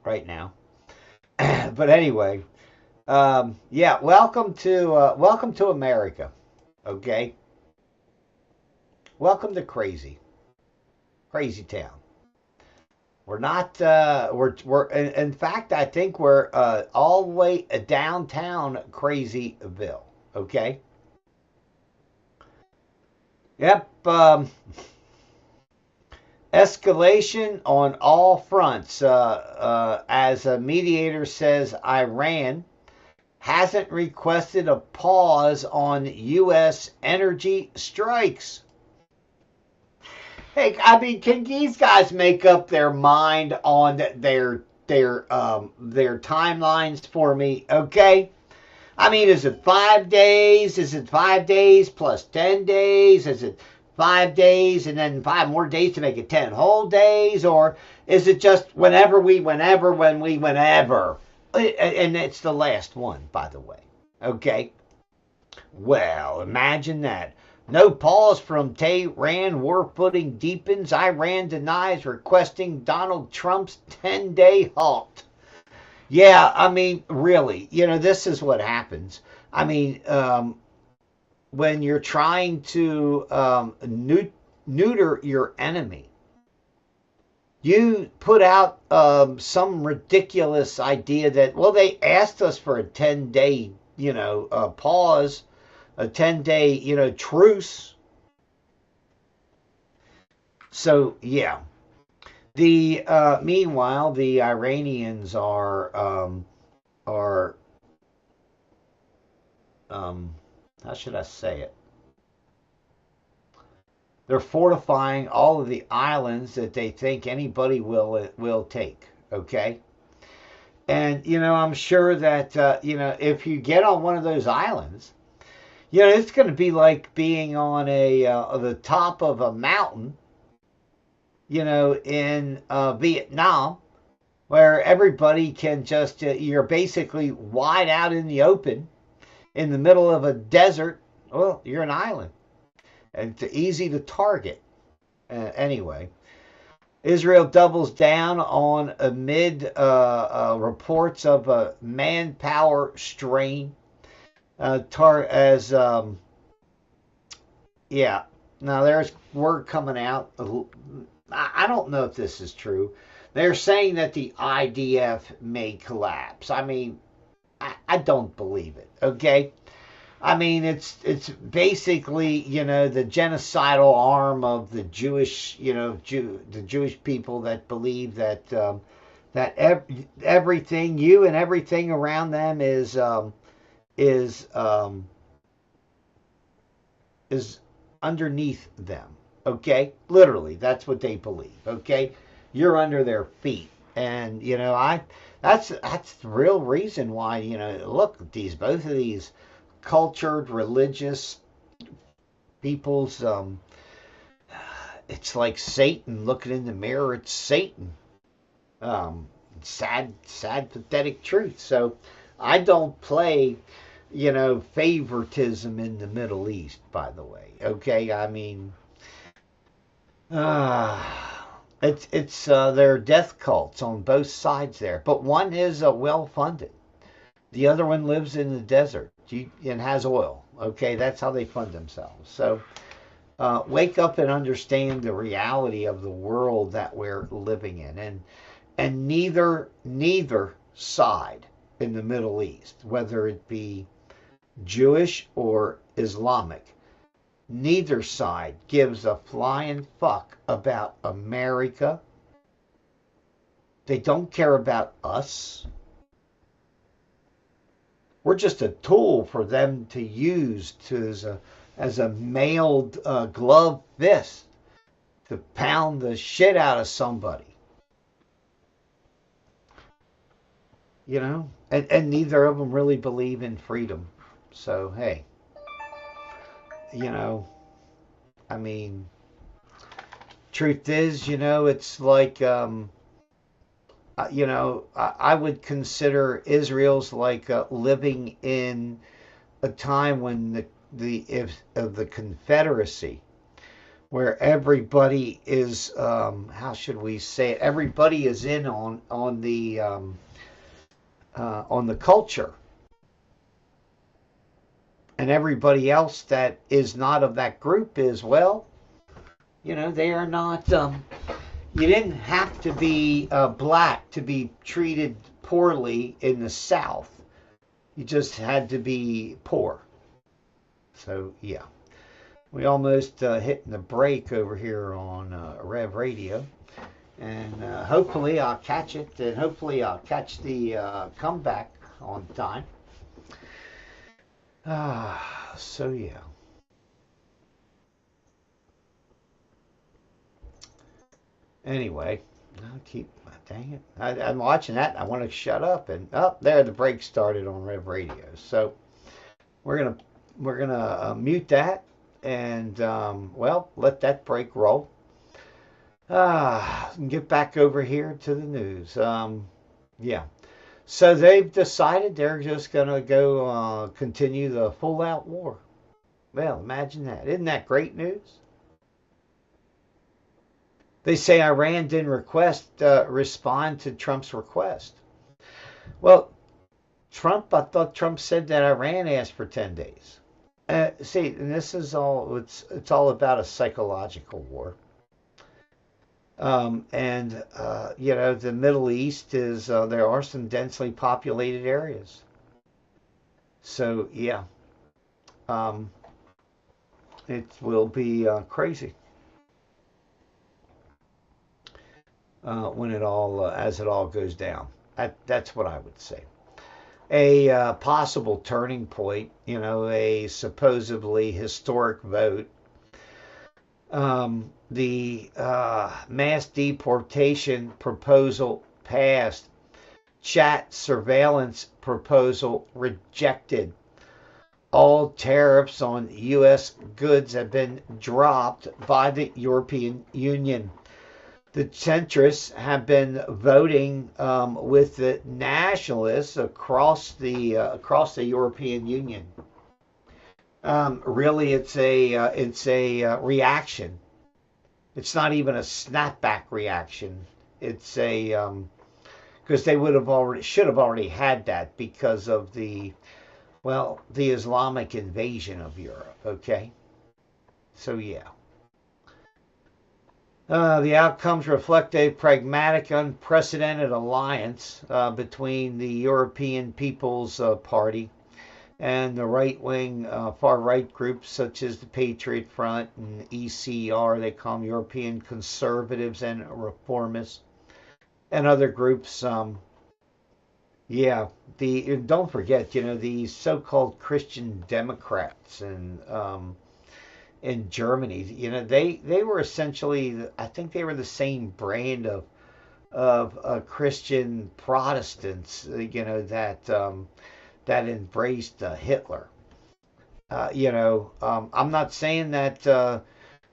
right now. But anyway, yeah, welcome to America. Okay, welcome to crazy town. We're not. We're. In fact, I think we're all the way downtown Crazyville. Okay. Yep. Escalation on all fronts. As a mediator says, Iran hasn't requested a pause on U.S. energy strikes. Hey, I mean, can these guys make up their mind on their timelines for me? Okay. I mean, is it 5 days? Is it 5 days plus 10 days? Is it 5 days and then 5 more days to make it 10 whole days? Or is it just whenever? And it's the last one, by the way. Okay? Well, imagine that. No pause from Tehran. War footing deepens. Iran denies requesting Donald Trump's 10-day halt. Yeah, I mean, really, this is what happens. I mean, when you're trying to neuter your enemy, you put out some ridiculous idea that, well, they asked us for a 10-day, pause, a 10-day, truce. So, yeah. The meanwhile, the Iranians are how should I say it? They're fortifying all of the islands that they think anybody will take. Okay, and I'm sure that if you get on one of those islands, it's going to be like being on the top of a mountain. In Vietnam, where everybody can just, you're basically wide out in the open, in the middle of a desert. Well, you're an island. And it's easy to target. Anyway, Israel doubles down on amid reports of a manpower strain. Yeah. Now, there's word coming out. I don't know if this is true. They're saying that the IDF may collapse. I mean, I don't believe it. Okay, I mean it's basically the genocidal arm of the Jewish the Jewish people that believe that everything you and everything around them is underneath them. Okay, literally, that's what they believe. Okay, you're under their feet, and that's the real reason why look, both of these cultured religious peoples. It's like Satan looking in the mirror. It's Satan. Sad, pathetic truth. So I don't play favoritism in the Middle East. By the way, okay, I mean. It's there are death cults on both sides there, but one is well funded. The other one lives in the desert and has oil. Okay, that's how they fund themselves. So wake up and understand the reality of the world that we're living in, and neither side in the Middle East, whether it be Jewish or Islamic. Neither side gives a flying fuck about America. They don't care about us. We're just a tool for them to use as a mailed glove fist to pound the shit out of somebody. You know, and neither of them really believe in freedom. So, hey, you know, I mean, truth is, you know, it's like, you know, I would consider Israel's like living in a time when of the Confederacy, where everybody is, how should we say it? Everybody is in on the culture, and everybody else that is not of that group is, well, you know, they are not. You didn't have to be black to be treated poorly in the South. You just had to be poor. So, yeah. We almost hitting the break over here on Rev Radio. And hopefully I'll catch it. And hopefully I'll catch the comeback on time. So, yeah. Anyway, I'll keep. Dang it! I'm watching that. And I want to shut up, and there the break started on Rev Radio. So we're gonna mute that, and well, let that break roll. And get back over here to the news. Yeah. So they've decided they're just gonna go continue the full-out war. Well, imagine that. Isn't that great news? They say Iran didn't respond to Trump's request. Well, I thought Trump said that Iran asked for 10 days. See, and this is all, it's all about a psychological war. And you know, the Middle East is, there are some densely populated areas. So, yeah, it will be crazy. When it all, as it all goes down. That's what I would say. A possible turning point, you know, a supposedly historic vote. The mass deportation proposal passed. Chat surveillance proposal rejected. All tariffs on U.S. goods have been dropped by the European Union. The centrists have been voting with the nationalists across the European Union. Really, it's a reaction. It's not even a snapback reaction. It's a because they should have already had that because of the Islamic invasion of Europe. Okay, so yeah. The outcomes reflect a pragmatic, unprecedented alliance between the European People's Party and the right-wing, far-right groups such as the Patriot Front and ECR, they call them European Conservatives and Reformists, and other groups. Yeah, don't forget, you know, the so-called Christian Democrats and in Germany, you know, they were essentially, I think they were the same brand of Christian Protestants, you know, that embraced Hitler. You know, I'm not saying that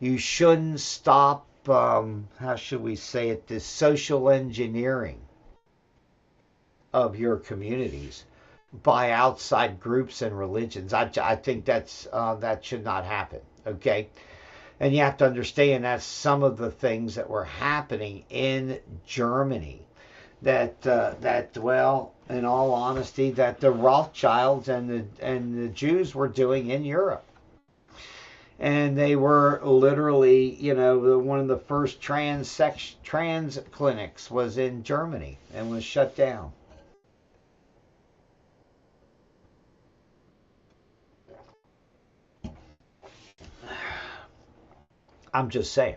you shouldn't stop. How should we say it? This social engineering of your communities by outside groups and religions. I think that should not happen. Okay, and you have to understand that's some of the things that were happening in Germany. That well, in all honesty, that the Rothschilds and the Jews were doing in Europe, and they were literally, you know, one of the first trans clinics was in Germany and was shut down. I'm just saying,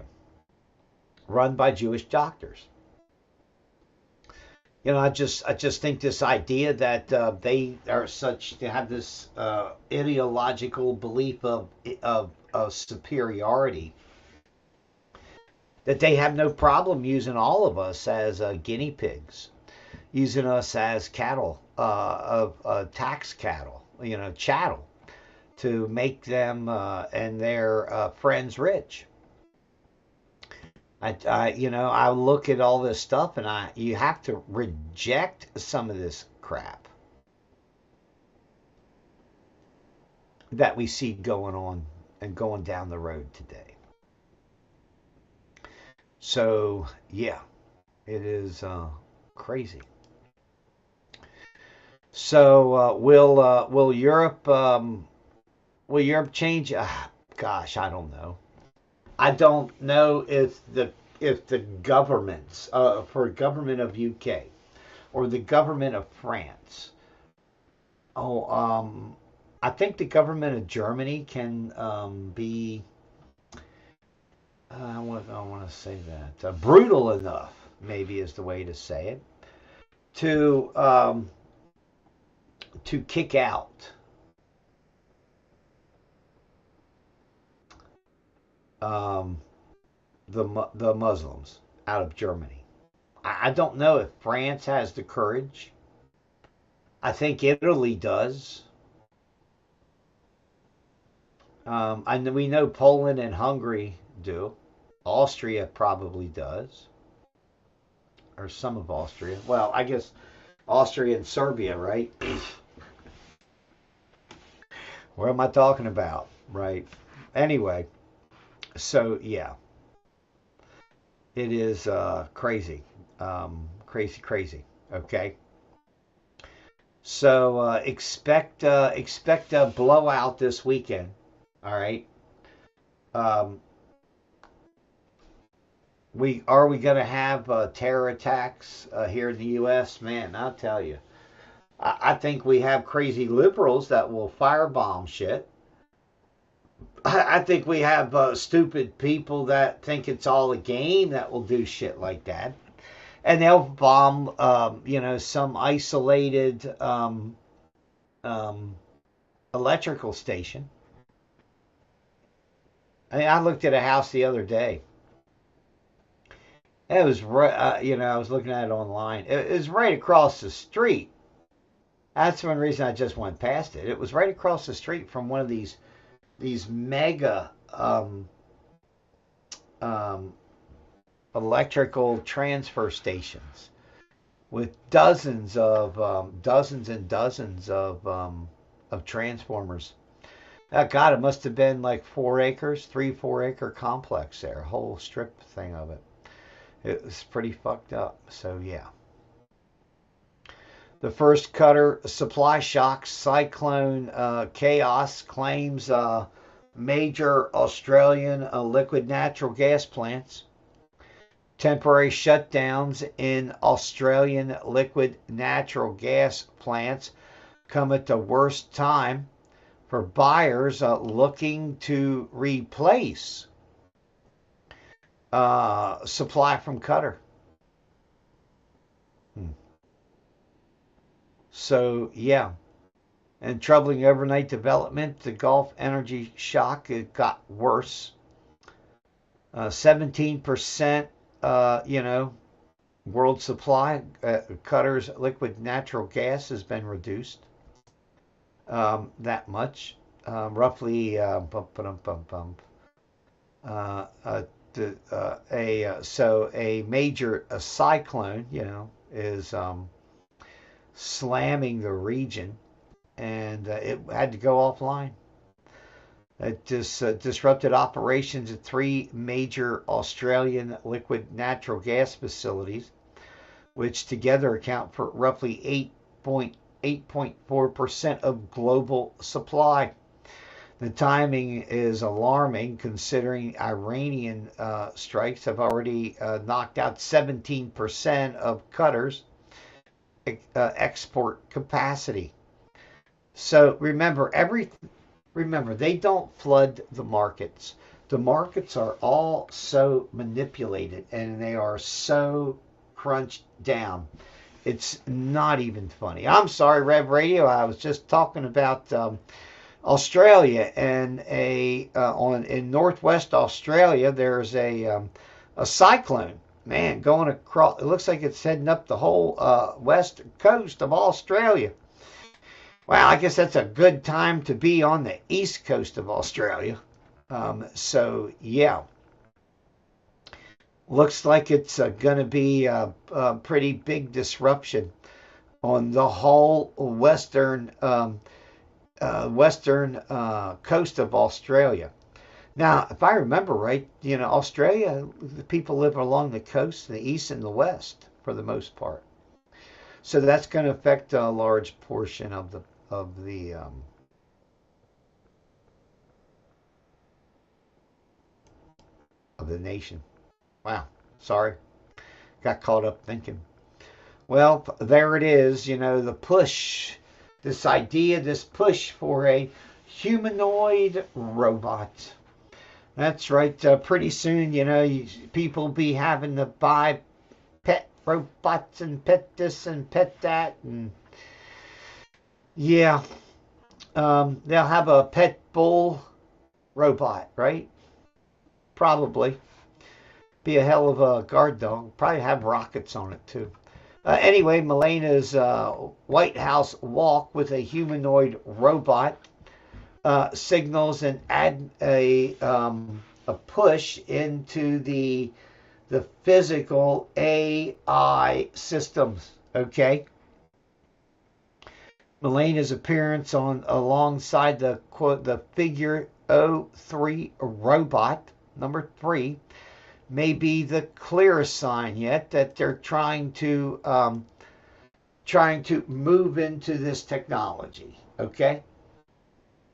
run by Jewish doctors. You know, I just think this idea that they are such, to have this ideological belief of superiority, that they have no problem using all of us as guinea pigs. using us as cattle, tax cattle, chattel, to make them and their friends rich. I look at all this stuff, and you have to reject some of this crap that we see going on and going down the road today. So yeah, it is crazy. So will Europe change? Gosh, I don't know. I don't know if the governments for government of UK or the government of France. I think the government of Germany can be. I want to say that brutal enough, maybe is the way to say it, to kick out the Muslims out of Germany. I don't know if France has the courage. I think Italy does. We know Poland and Hungary do. Austria probably does. Or some of Austria. Well, I guess Austria and Serbia, right? What am I talking about? Right. Anyway, so yeah. It is crazy. Crazy. Okay. So expect a blowout this weekend. All right. We going to have terror attacks here in the U.S.? Man, I'll tell you. I think we have crazy liberals that will firebomb shit. I think we have stupid people that think it's all a game that will do shit like that. And they'll bomb, some isolated electrical station. I mean, I looked at a house the other day. It was right, I was looking at it online. It was right across the street. That's one reason I just went past it. It was right across the street from one of these mega electrical transfer stations with dozens and dozens of transformers. God, it must have been like 4 acres, 4 acre complex there, a whole strip thing of it. It was pretty fucked up. So yeah. The first Qatar supply shock, cyclone chaos, claims major Australian liquid natural gas plants. Temporary shutdowns in Australian liquid natural gas plants come at the worst time for buyers looking to replace supply from Qatar. So, yeah. And troubling overnight development, the Gulf energy shock, it got worse. 17%, world supply, Qatar's liquid natural gas has been reduced. That much. Roughly, so a major cyclone, is slamming the region, and it had to go offline. It just disrupted operations at 3 major Australian liquid natural gas facilities, which together account for roughly 8.4% of global supply. The timing is alarming, considering Iranian strikes have already knocked out 17% of Qatar's export capacity. So remember, they don't flood the markets. The markets are all so manipulated, and they are so crunched down. It's not even funny. I'm sorry, Rev Radio. I was just talking about Australia, and in northwest Australia, there's a cyclone man, going across. It looks like it's heading up the whole west coast of Australia. Well, I guess that's a good time to be on the east coast of Australia. So, yeah. Looks like it's going to be a pretty big disruption on the whole western coast of Australia. Now, if I remember right, Australia, the people live along the coast, the east and the west, for the most part. So that's going to affect a large portion of the nation. Wow, sorry, got caught up thinking. Well, there it is. The push, this idea, this push for a humanoid robot. That's right. Pretty soon, people be having to buy pet robots and pet this and pet that, and yeah, they'll have a pet bull robot, right? Probably. Be a hell of a guard dog. Probably have rockets on it too. Anyway, Melena's White House walk with a humanoid robot signals a push into the physical AI systems. Okay. Melena's appearance alongside the figure 03 robot number 3 may be the clearest sign yet that they're trying to move into this technology. Okay,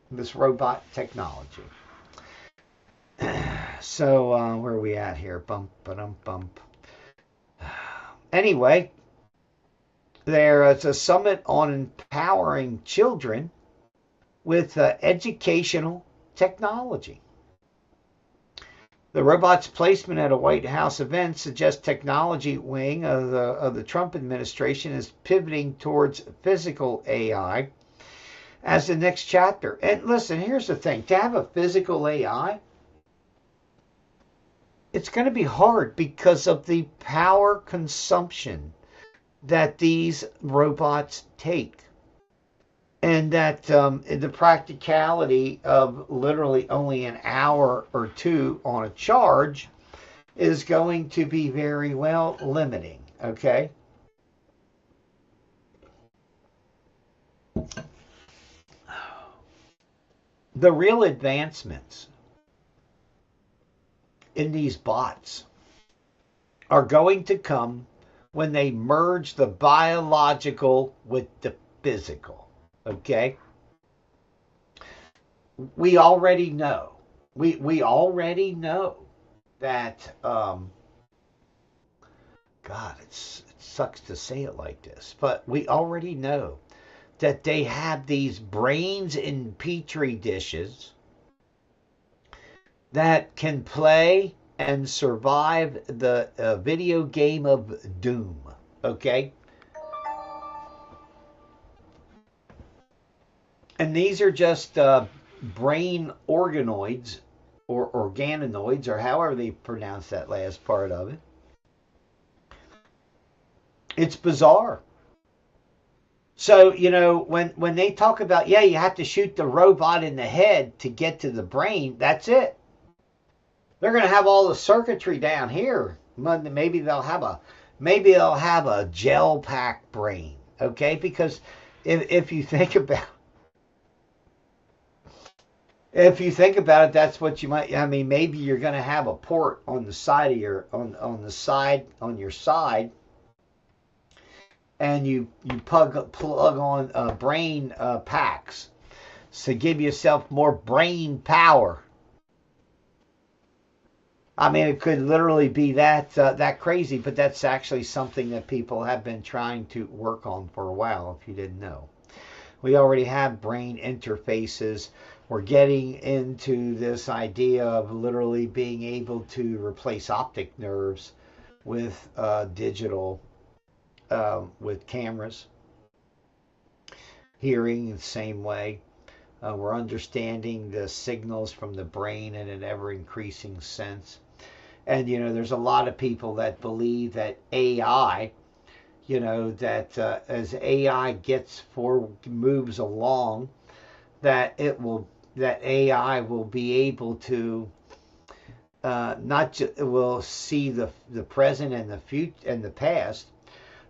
this robot technology. So where are we at here? Bump. Anyway, there is a summit on empowering children with educational technology. The robot's placement at a White House event suggests technology wing of the Trump administration is pivoting towards physical AI as the next chapter. And listen, here's the thing. To have a physical AI, it's going to be hard because of the power consumption that these robots take. And that the practicality of literally only an hour or two on a charge is going to be very well limiting. Okay? The real advancements in these bots are going to come when they merge the biological with the physical. Okay? We already know. We already know that, God, it sucks to say it like this, but we already know that they have these brains in petri dishes that can play and survive the video game of Doom. Okay? And these are just brain organoids or organoids or however they pronounce that last part of it. It's bizarre. So, when they talk about, you have to shoot the robot in the head to get to the brain, that's it. They're going to have all the circuitry down here. Maybe they'll have a gel pack brain, okay? Because if you think about it, that's what you might. I mean, maybe you're going to have a port on the side of your on your side, and you plug on brain packs to give yourself more brain power. I mean, it could literally be that crazy, but that's actually something that people have been trying to work on for a while. If you didn't know, we already have brain interfaces. We're getting into this idea of literally being able to replace optic nerves with digital, with cameras. Hearing the same way. We're understanding the signals from the brain in an ever-increasing sense. And, there's a lot of people that believe that AI, that as AI moves along, that AI will be able to not just will see the present and the future and the past,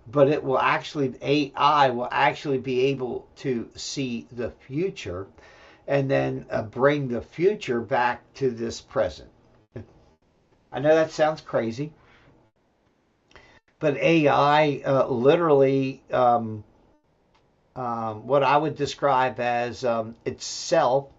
but AI will actually be able to see the future, and then bring the future back to this present. I know that sounds crazy, but AI literally, what I would describe as itself,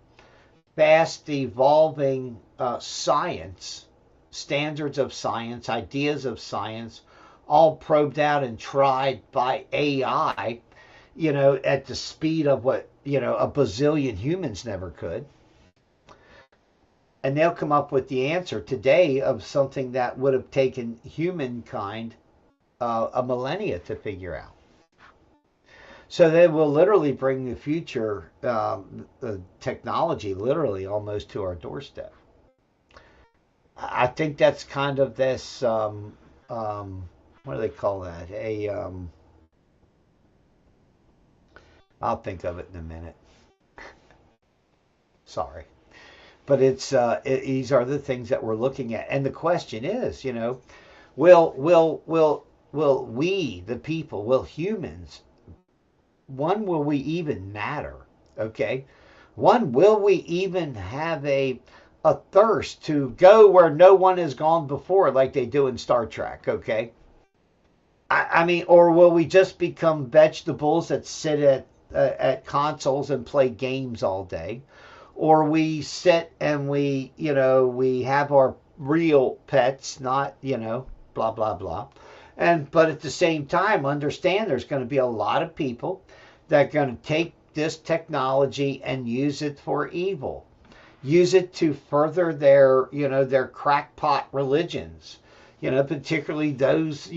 fast evolving science, standards of science, ideas of science, all probed out and tried by AI, at the speed of what, a bazillion humans never could. And they'll come up with the answer today of something that would have taken humankind a millennia to figure out. So they will literally bring the future technology literally almost to our doorstep. I think that's kind of this, what do they call that? I'll think of it in a minute. Sorry. But these are the things that we're looking at. And the question is, will we, the people, will humans, will we even matter? Okay. Will we even have a thirst to go where no one has gone before, like they do in Star Trek? Okay. I mean, or will we just become vegetables that sit at consoles and play games all day? Or we sit and we have our real pets, not, blah, blah, blah. But at the same time, understand there's going to be a lot of people that are going to take this technology and use it for evil. Use it to further their crackpot religions. Particularly those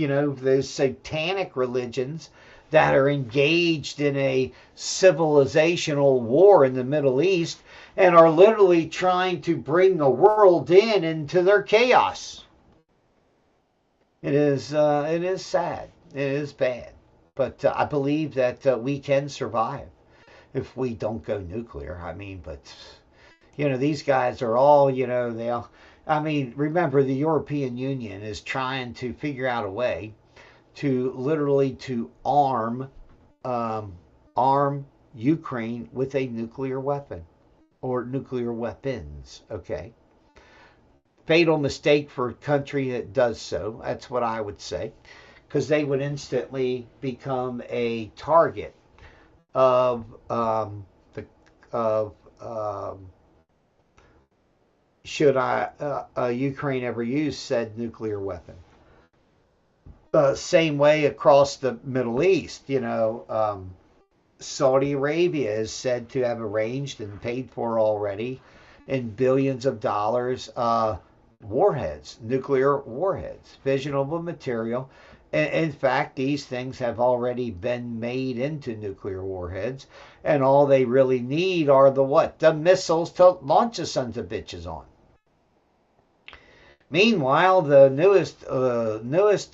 satanic religions that are engaged in a civilizational war in the Middle East and are literally trying to bring the world into their chaos. It is sad. It is bad. But I believe that we can survive if we don't go nuclear. I mean, but, these guys are all, remember the European Union is trying to figure out a way to literally arm Ukraine with a nuclear weapon or nuclear weapons. Okay. Fatal mistake for a country that does so. That's what I would say, because they would instantly become a target of should Ukraine ever use said nuclear weapon. Same way across the Middle East, Saudi Arabia is said to have arranged and paid for already in billions of dollars warheads, nuclear warheads, fissionable material. In fact, these things have already been made into nuclear warheads, and all they really need are the missiles to launch the sons of bitches on. Meanwhile, the newest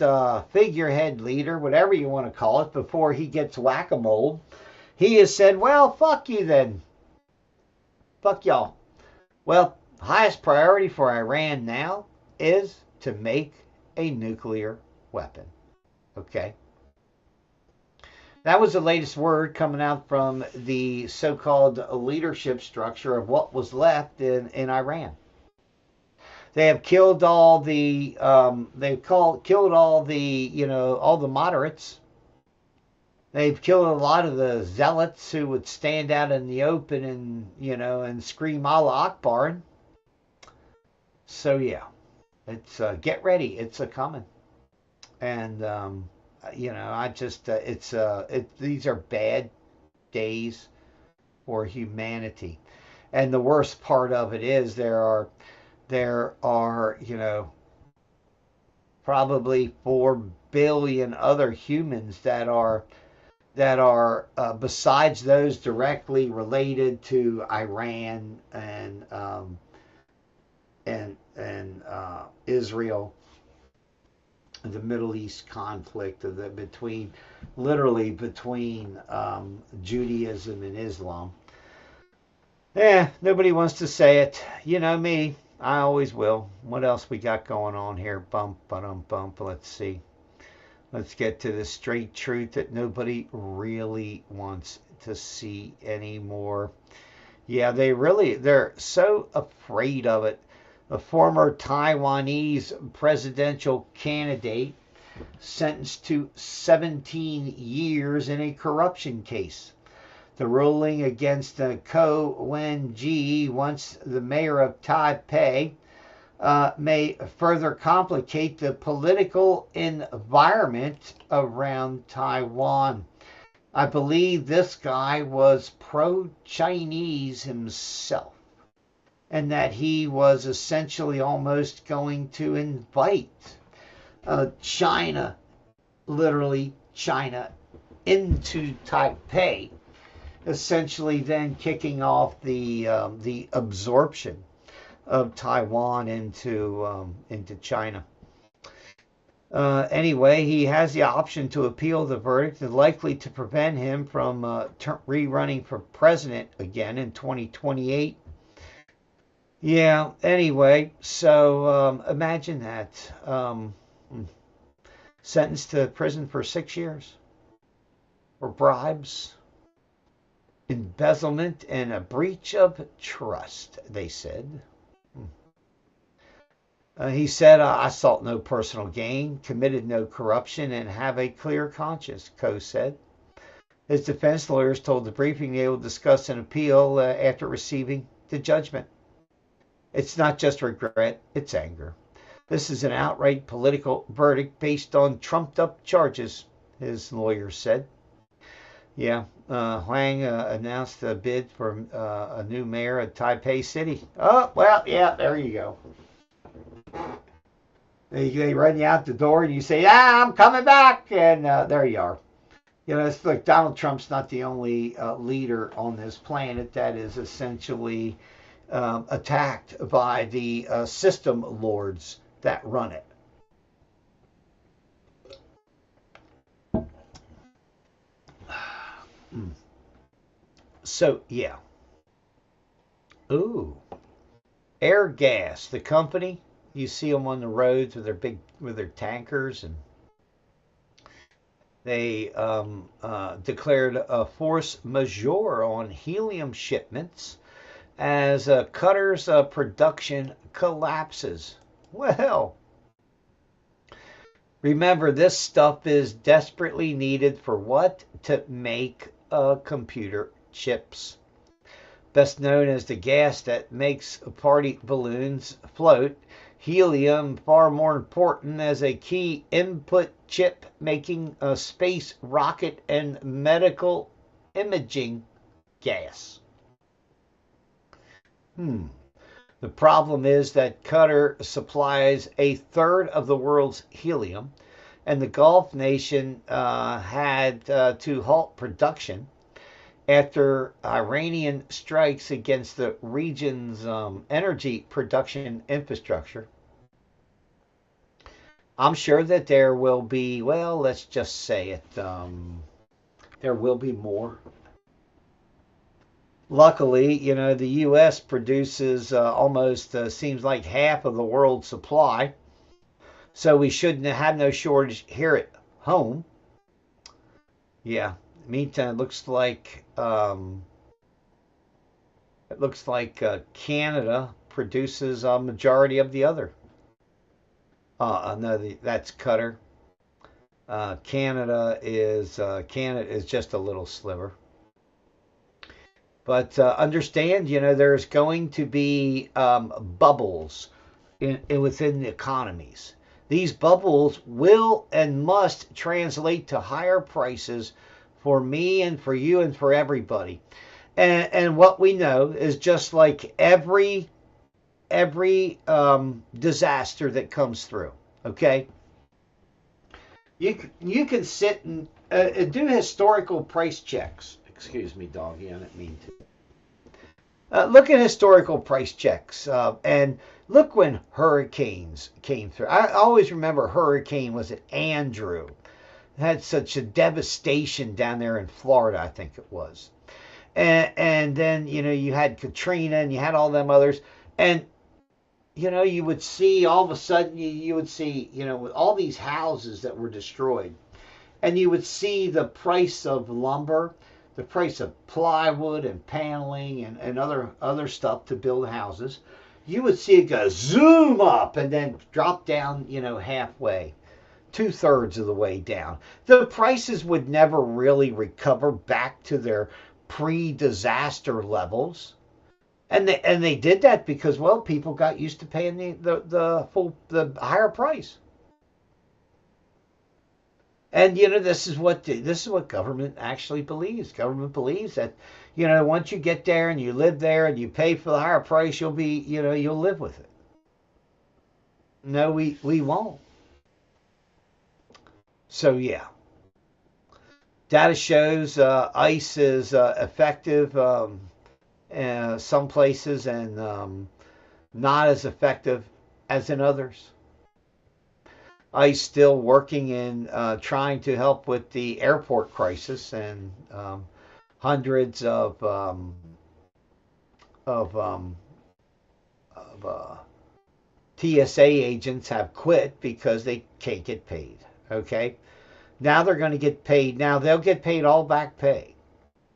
figurehead leader, whatever you want to call it, before he gets whack-a-mole, he has said, well, fuck you then. Fuck y'all. Well, highest priority for Iran now is to make a nuclear weapon. Okay? That was the latest word coming out from the so-called leadership structure of what was left in Iran. They have killed all the killed all the all the moderates. They've killed a lot of the zealots who would stand out in the open and and scream Allah Akbar. So yeah, it's get ready, it's a coming. And I just these are bad days for humanity. And the worst part of it is there are probably 4 billion other humans that are besides those directly related to Iran and and Israel, the Middle East conflict of literally between Judaism and Islam. Nobody wants to say it. You know me, I always will. What else we got going on here? Bump, bump. Let's see. Let's get to the straight truth that nobody really wants to see anymore. Yeah, they're so afraid of it. A former Taiwanese presidential candidate sentenced to 17 years in a corruption case. The ruling against Ko Wen-ji, once the mayor of Taipei, may further complicate the political environment around Taiwan. I believe this guy was pro-Chinese himself, and that he was essentially almost going to invite China, literally China, into Taipei, essentially then kicking off the absorption of Taiwan into China. Anyway, he has the option to appeal the verdict, and likely to prevent him from rerunning for president again in 2028. Yeah, anyway, so imagine that. Sentenced to prison for 6 years for bribes, embezzlement, and a breach of trust, they said. He said, I sought no personal gain, committed no corruption, and have a clear conscience, Ko said. His defense lawyers told the briefing they will discuss an appeal after receiving the judgment. It's not just regret, it's anger. This is an outright political verdict based on trumped-up charges, his lawyers said. Yeah, Huang announced a bid for a new mayor at Taipei City. Oh, well, yeah, there you go. They run you out the door and you say, I'm coming back. And there you are. You know, it's like Donald Trump's not the only leader on this planet that is essentially attacked by the system lords that run it. So, yeah. Ooh. Air Gas, the company. You see them on the roads with their tankers, and they declared a force majeure on helium shipments as Qatar's production collapses. Well, remember, this stuff is desperately needed for what? To make computer chips. Best known as the gas that makes party balloons float, helium far more important as a key input chip making a space rocket and medical imaging gas. The problem is that Qatar supplies a third of the world's helium, and the Gulf nation had to halt production after Iranian strikes against the region's energy production infrastructure. I'm sure that there will be, well, let's just say it, there will be more. Luckily, you know, the U.S. produces almost, seems like half of the world's supply, so we shouldn't have no shortage here at home. Yeah. Meantime, it looks like Canada produces a majority of the other. No, that's Qatar. Canada is just a little sliver. But understand, you know, there's going to be bubbles within the economies. These bubbles will and must translate to higher prices for me and for you and for everybody. And what we know is, just like every disaster that comes through, okay? You can sit and do historical price checks. Excuse me, doggy, I didn't mean Look at historical price checks and look when hurricanes came through. I always remember hurricane, was it Andrew? It had such a devastation down there in Florida, I think it was. And then, you had Katrina and you had all them others. And, you would see all of a sudden, you would see, with all these houses that were destroyed. And you would see the price of lumber, the price of plywood and paneling and other stuff to build houses. You would see it go zoom up and then drop down, halfway, 2/3 of the way down. The prices would never really recover back to their pre-disaster levels. And they did that because, well, people got used to paying the higher price. And this is what government actually believes. Government believes that, once you get there and you live there and you pay for the higher price, you'll live with it. No, we won't. So yeah, data shows ICE is effective in some places and not as effective as in others. ICE still working in trying to help with the airport crisis, and hundreds of TSA agents have quit because they can't get paid. Okay, now they're going to get paid. Now they'll get paid all back pay.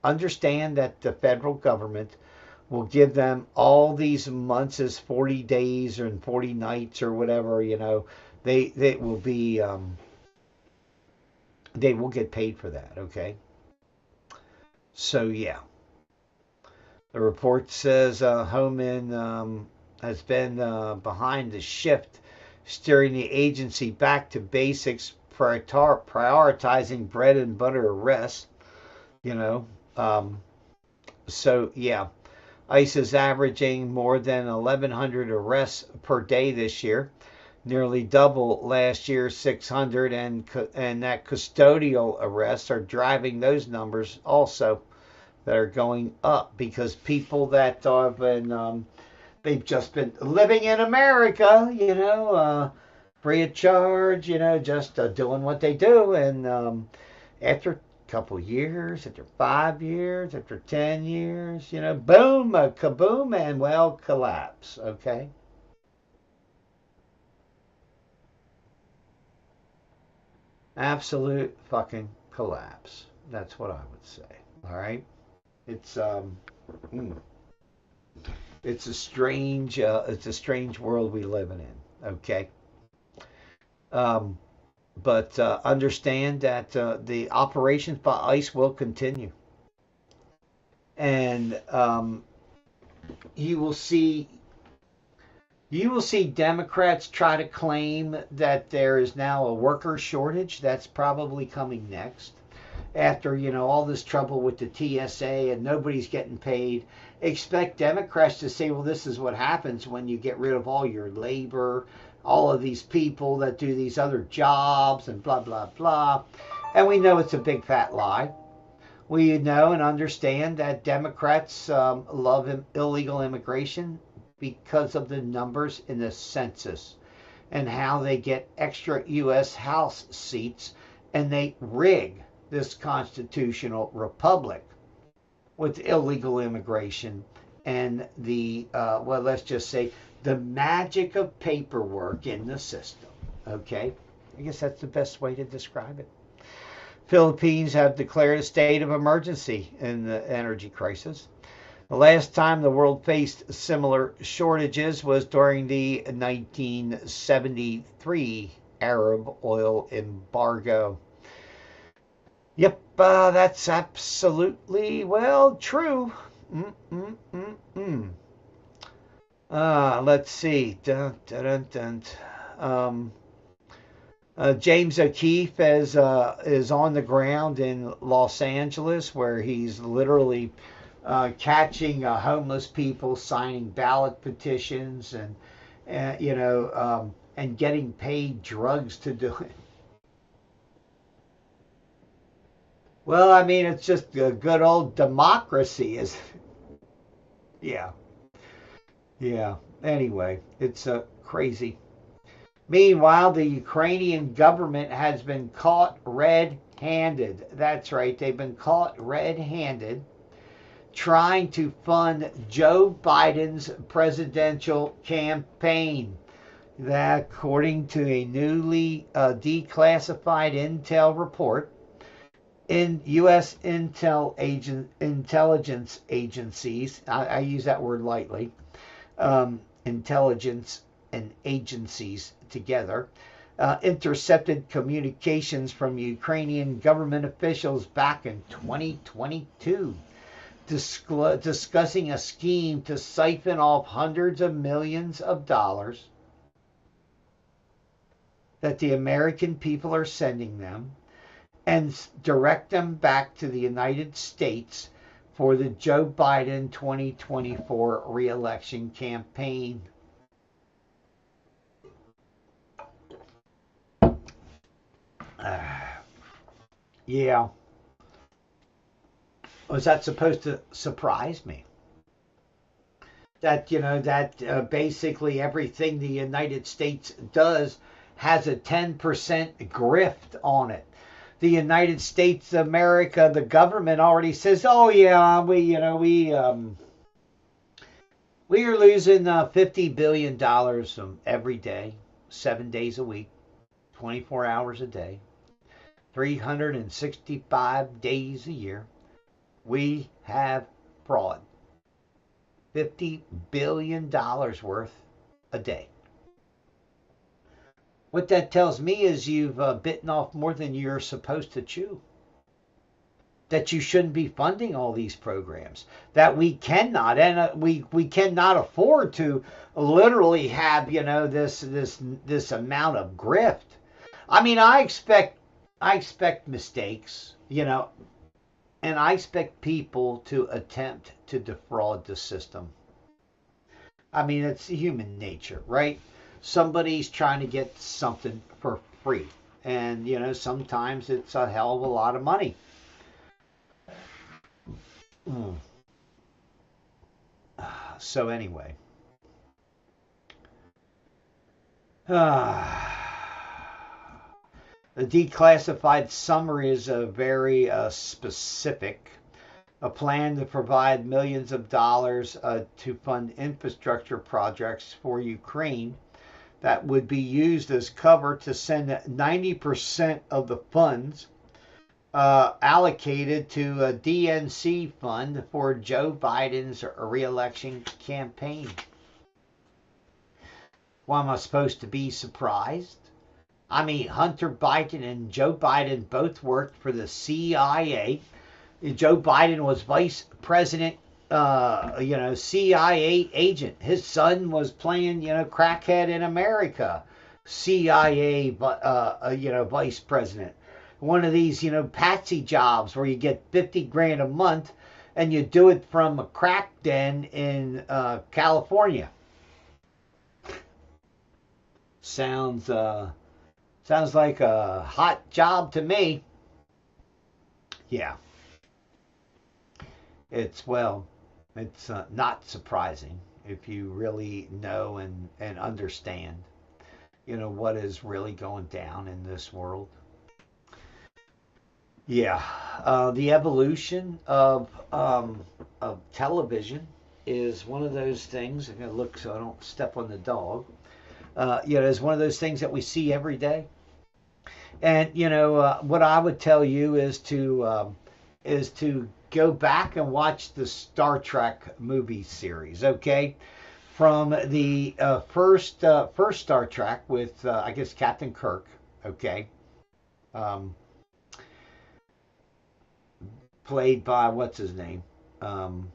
Understand that the federal government will give them all these months as 40 days or 40 nights or whatever, They will be they will get paid for that, okay? So yeah, the report says Homan has been behind the shift, steering the agency back to basics, prioritizing bread and butter arrests. So yeah, ICE is averaging more than 1,100 arrests per day this year. Nearly double last year's 600, and that custodial arrests are driving those numbers also, that are going up because people that have been they've just been living in America, free of charge, just doing what they do, and after a couple years, after 5 years, after 10 years, boom, kaboom, and well, collapse. Okay. Absolute fucking collapse. That's what I would say. All right. It's it's a strange world we live in. Okay. But understand that the operations by ICE will continue, and you will see Democrats try to claim that there is now a worker shortage. That's probably coming next. After, all this trouble with the TSA and nobody's getting paid, expect Democrats to say, well, this is what happens when you get rid of all your labor, all of these people that do these other jobs and blah, blah, blah. And we know it's a big fat lie. We know and understand that Democrats love illegal immigration because of the numbers in the census and how they get extra U.S. House seats, and they rig this constitutional republic with illegal immigration and the, let's just say, the magic of paperwork in the system. Okay? I guess that's the best way to describe it. Philippines have declared a state of emergency in the energy crisis. The last time the world faced similar shortages was during the 1973 Arab oil embargo. Yep, that's absolutely, true. Let's see. James O'Keefe is on the ground in Los Angeles, where he's literally catching homeless people signing ballot petitions and getting paid drugs to do it. Well, I mean, it's just a good old democracy. Yeah. Yeah. Anyway, it's crazy. Meanwhile, the Ukrainian government has been caught red-handed. That's right, they've been caught red-handed trying to fund Joe Biden's presidential campaign. That, according to a newly declassified intel report, in U.S. intelligence agencies, I use that word lightly, intelligence and agencies together, intercepted communications from Ukrainian government officials back in 2022, discussing a scheme to siphon off hundreds of millions of dollars that the American people are sending them and direct them back to the United States for the Joe Biden 2024 reelection campaign. Yeah. Was that supposed to surprise me? That, basically everything the United States does has a 10% grift on it. The United States of America, the government already says, oh yeah, we are losing $50 billion every day, 7 days a week, 24 hours a day, 365 days a year. We have fraud. $50 billion worth a day. What that tells me is you've bitten off more than you're supposed to chew. That you shouldn't be funding all these programs. That we cannot, and we cannot afford to literally have, this amount of grift. I mean, I expect mistakes, and I expect people to attempt to defraud the system. I mean, it's human nature, right? Somebody's trying to get something for free. And, sometimes it's a hell of a lot of money. So anyway. The declassified summary is very specific. A plan to provide millions of dollars to fund infrastructure projects for Ukraine that would be used as cover to send 90% of the funds allocated to a DNC fund for Joe Biden's re-election campaign. Well, am I supposed to be surprised? I mean, Hunter Biden and Joe Biden both worked for the CIA. Joe Biden was vice president, CIA agent. His son was playing, crackhead in America, CIA, vice president. One of these, patsy jobs where you get 50 grand a month and you do it from a crack den in California. Sounds like a hot job to me. Yeah. It's not surprising if you really know and understand, what is really going down in this world. Yeah. The evolution of television is one of those things. I'm going to look so I don't step on the dog. Is one of those things that we see every day. And, what I would tell you is to go back and watch the Star Trek movie series, okay? From the first Star Trek with, I guess, Captain Kirk, okay? Played by, what's his name? And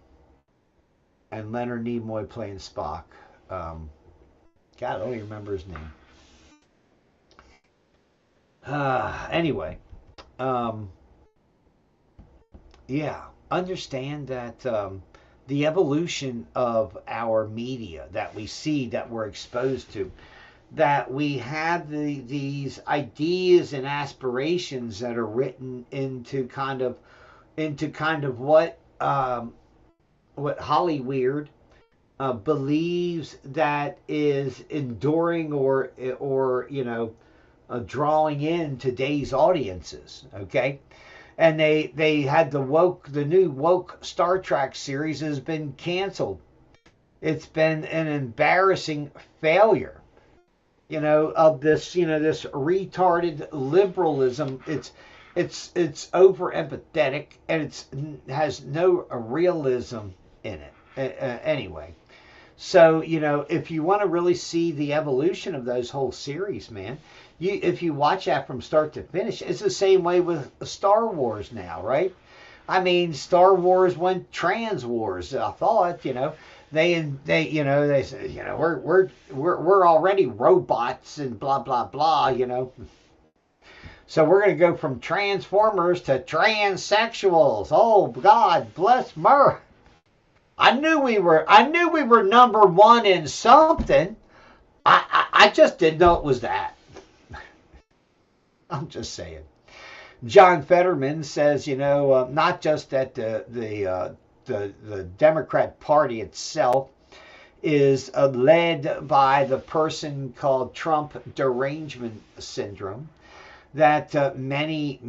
Leonard Nimoy playing Spock. God, I don't even remember his name. Anyway, yeah, understand that the evolution of our media that we see, that we're exposed to, that we have these ideas and aspirations that are written into kind of what what Hollyweird believes that is enduring or drawing in today's audiences. Okay, and they had the new woke Star Trek series has been canceled. It's been an embarrassing failure, of this, this retarded liberalism. It's over empathetic, and it has no realism in it. Anyway, so if you want to really see the evolution of those whole series, man, if you watch that from start to finish, it's the same way with Star Wars now, right? I mean, Star Wars went trans wars. I thought, they said, we're already robots and blah blah blah, So we're going to go from Transformers to transsexuals. Oh God, bless Mer. I knew we were number one in something. I just didn't know it was that. I'm just saying. John Fetterman says, not just that the Democrat Party itself is led by the person called Trump derangement syndrome, that many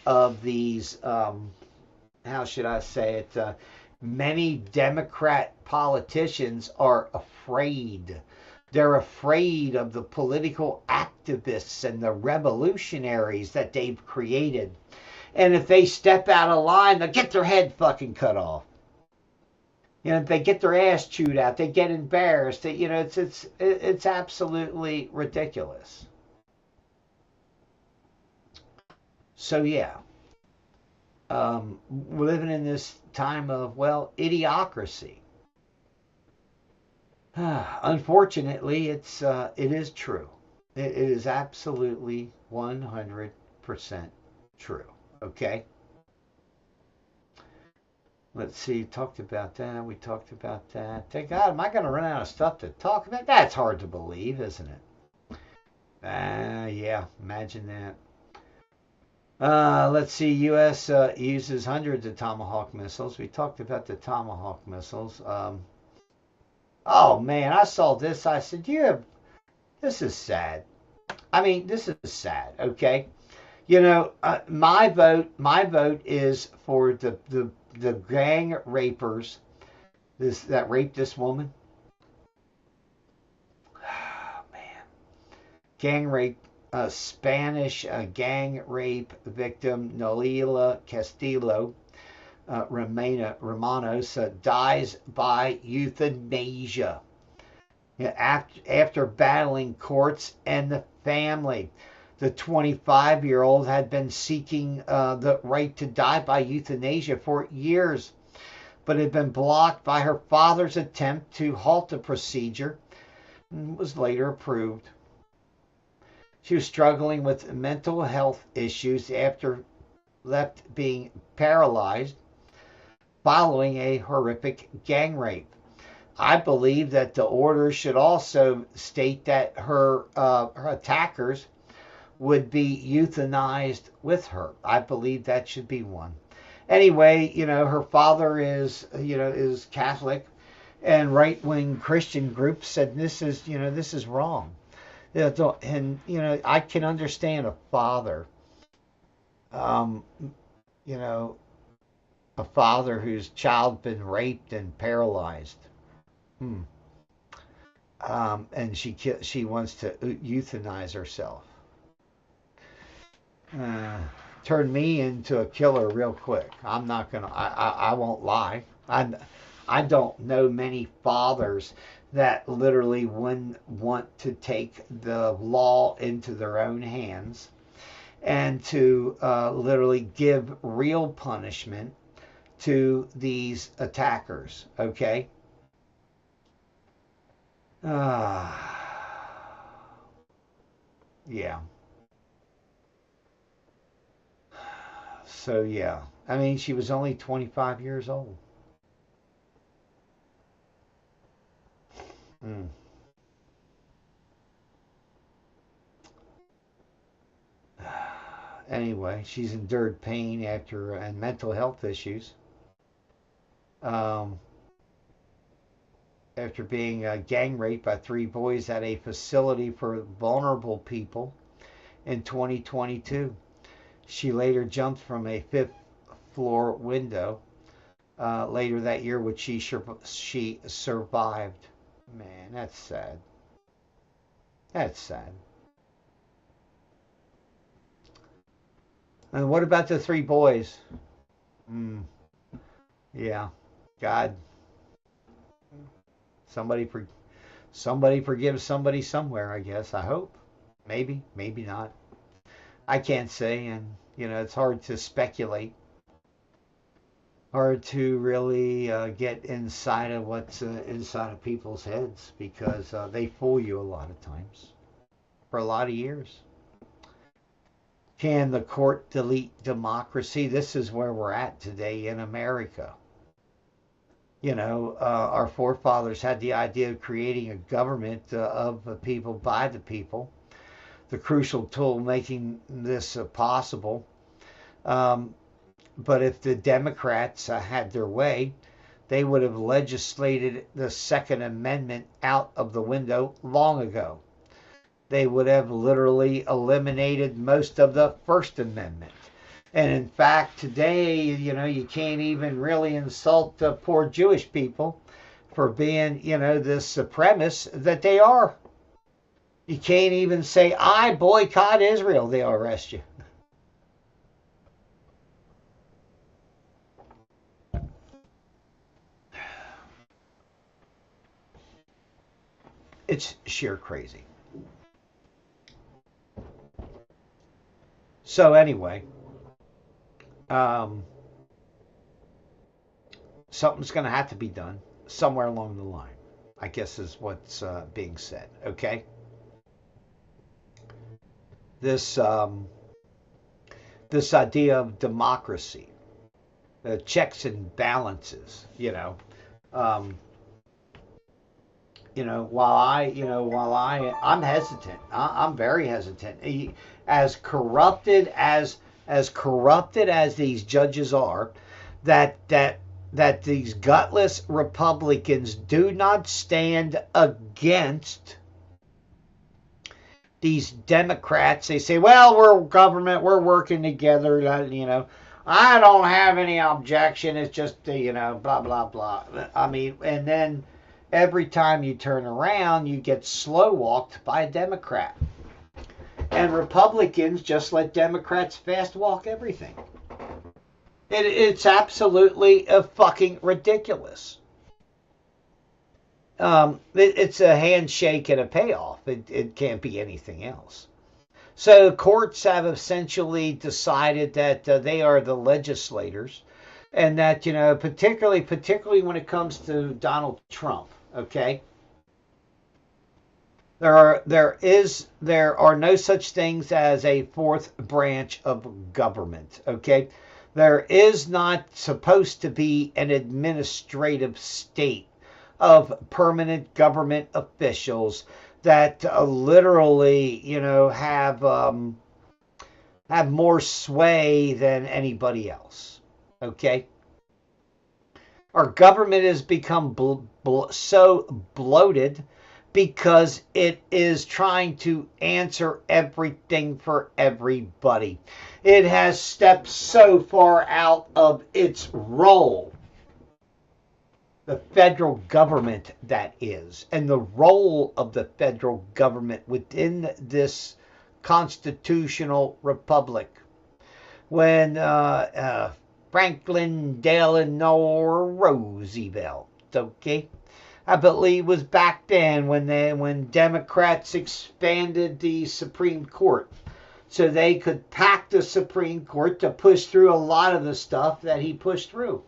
of these, how should I say it, many Democrat politicians are afraid. They're afraid of the political activists and the revolutionaries that they've created. And if they step out of line, they'll get their head fucking cut off. If they get their ass chewed out, they get embarrassed. It's absolutely ridiculous. So yeah, we're living in this time of, idiocracy. Unfortunately, it is true. It is absolutely 100% true. Okay. Let's see. We talked about that. Thank God, am I going to run out of stuff to talk about? That's hard to believe, isn't it? Yeah. Imagine that. Let's see. U.S. uses hundreds of Tomahawk missiles. We talked about the Tomahawk missiles. Oh man, I saw this. I said, this is sad. I mean, this is sad. Okay, my vote is for the gang rapers that raped this woman. Oh, man, gang rape. Spanish gang rape victim Nolila Castillo Romanos dies by euthanasia after battling courts and the family. The 25-year-old had been seeking the right to die by euthanasia for years, but had been blocked by her father's attempt to halt the procedure and was later approved. She was struggling with mental health issues after left being paralyzed following a horrific gang rape. I believe that the order should also state that her attackers would be euthanized with her. I believe that should be one. Anyway, her father is Catholic, and right-wing Christian groups said this is wrong. And I can understand a father, a father whose child been raped and paralyzed, and she wants to euthanize herself. Turn me into a killer real quick. I'm not gonna. I won't lie. I don't know many fathers that literally wouldn't want to take the law into their own hands and to literally give real punishment to these attackers, okay? Yeah. So, yeah. I mean, she was only 25 years old. Anyway, she's endured pain and mental health issues. Um, after being gang raped by 3 boys at a facility for vulnerable people in 2022. She later jumped from a 5th floor window later that year, which she survived. Man, that's sad. That's sad. And what about the 3 boys? Yeah, God. Somebody forgives somebody somewhere, I guess. I hope. Maybe, maybe not. I can't say, and it's hard to speculate. Hard to really get inside of what's inside of people's heads, because they fool you a lot of times for a lot of years. Can the court delete democracy? This is where we're at today in America. Our forefathers had the idea of creating a government of the people, by the people. The crucial tool making this possible. But if the Democrats had their way, they would have legislated the Second Amendment out of the window long ago. They would have literally eliminated most of the First Amendment. And in fact, today, you can't even really insult the poor Jewish people for being, this supremacists that they are. You can't even say, I boycott Israel. They'll arrest you. It's sheer crazy. So anyway, something's going to have to be done somewhere along the line, I guess is what's being said. Okay. This idea of democracy, checks and balances, while I'm hesitant, I'm very hesitant. As corrupted as these judges are, that these gutless Republicans do not stand against these Democrats. They say, well, we're government, we're working together, I don't have any objection, it's just, blah, blah, blah. I mean, and then every time you turn around, you get slow walked by a Democrat. And Republicans just let Democrats fast walk everything. It's absolutely fucking ridiculous. It's a handshake and a payoff. It can't be anything else. So courts have essentially decided that they are the legislators, and that, particularly when it comes to Donald Trump, okay? There are no such things as a fourth branch of government, okay? There is not supposed to be an administrative state of permanent government officials that literally, have more sway than anybody else, okay? Our government has become so bloated because it is trying to answer everything for everybody. It has stepped so far out of its role. The federal government, that is, and the role of the federal government within this constitutional republic. When Franklin Delano Roosevelt, okay, I believe was back then when Democrats expanded the Supreme Court so they could pack the Supreme Court to push through a lot of the stuff that he pushed through.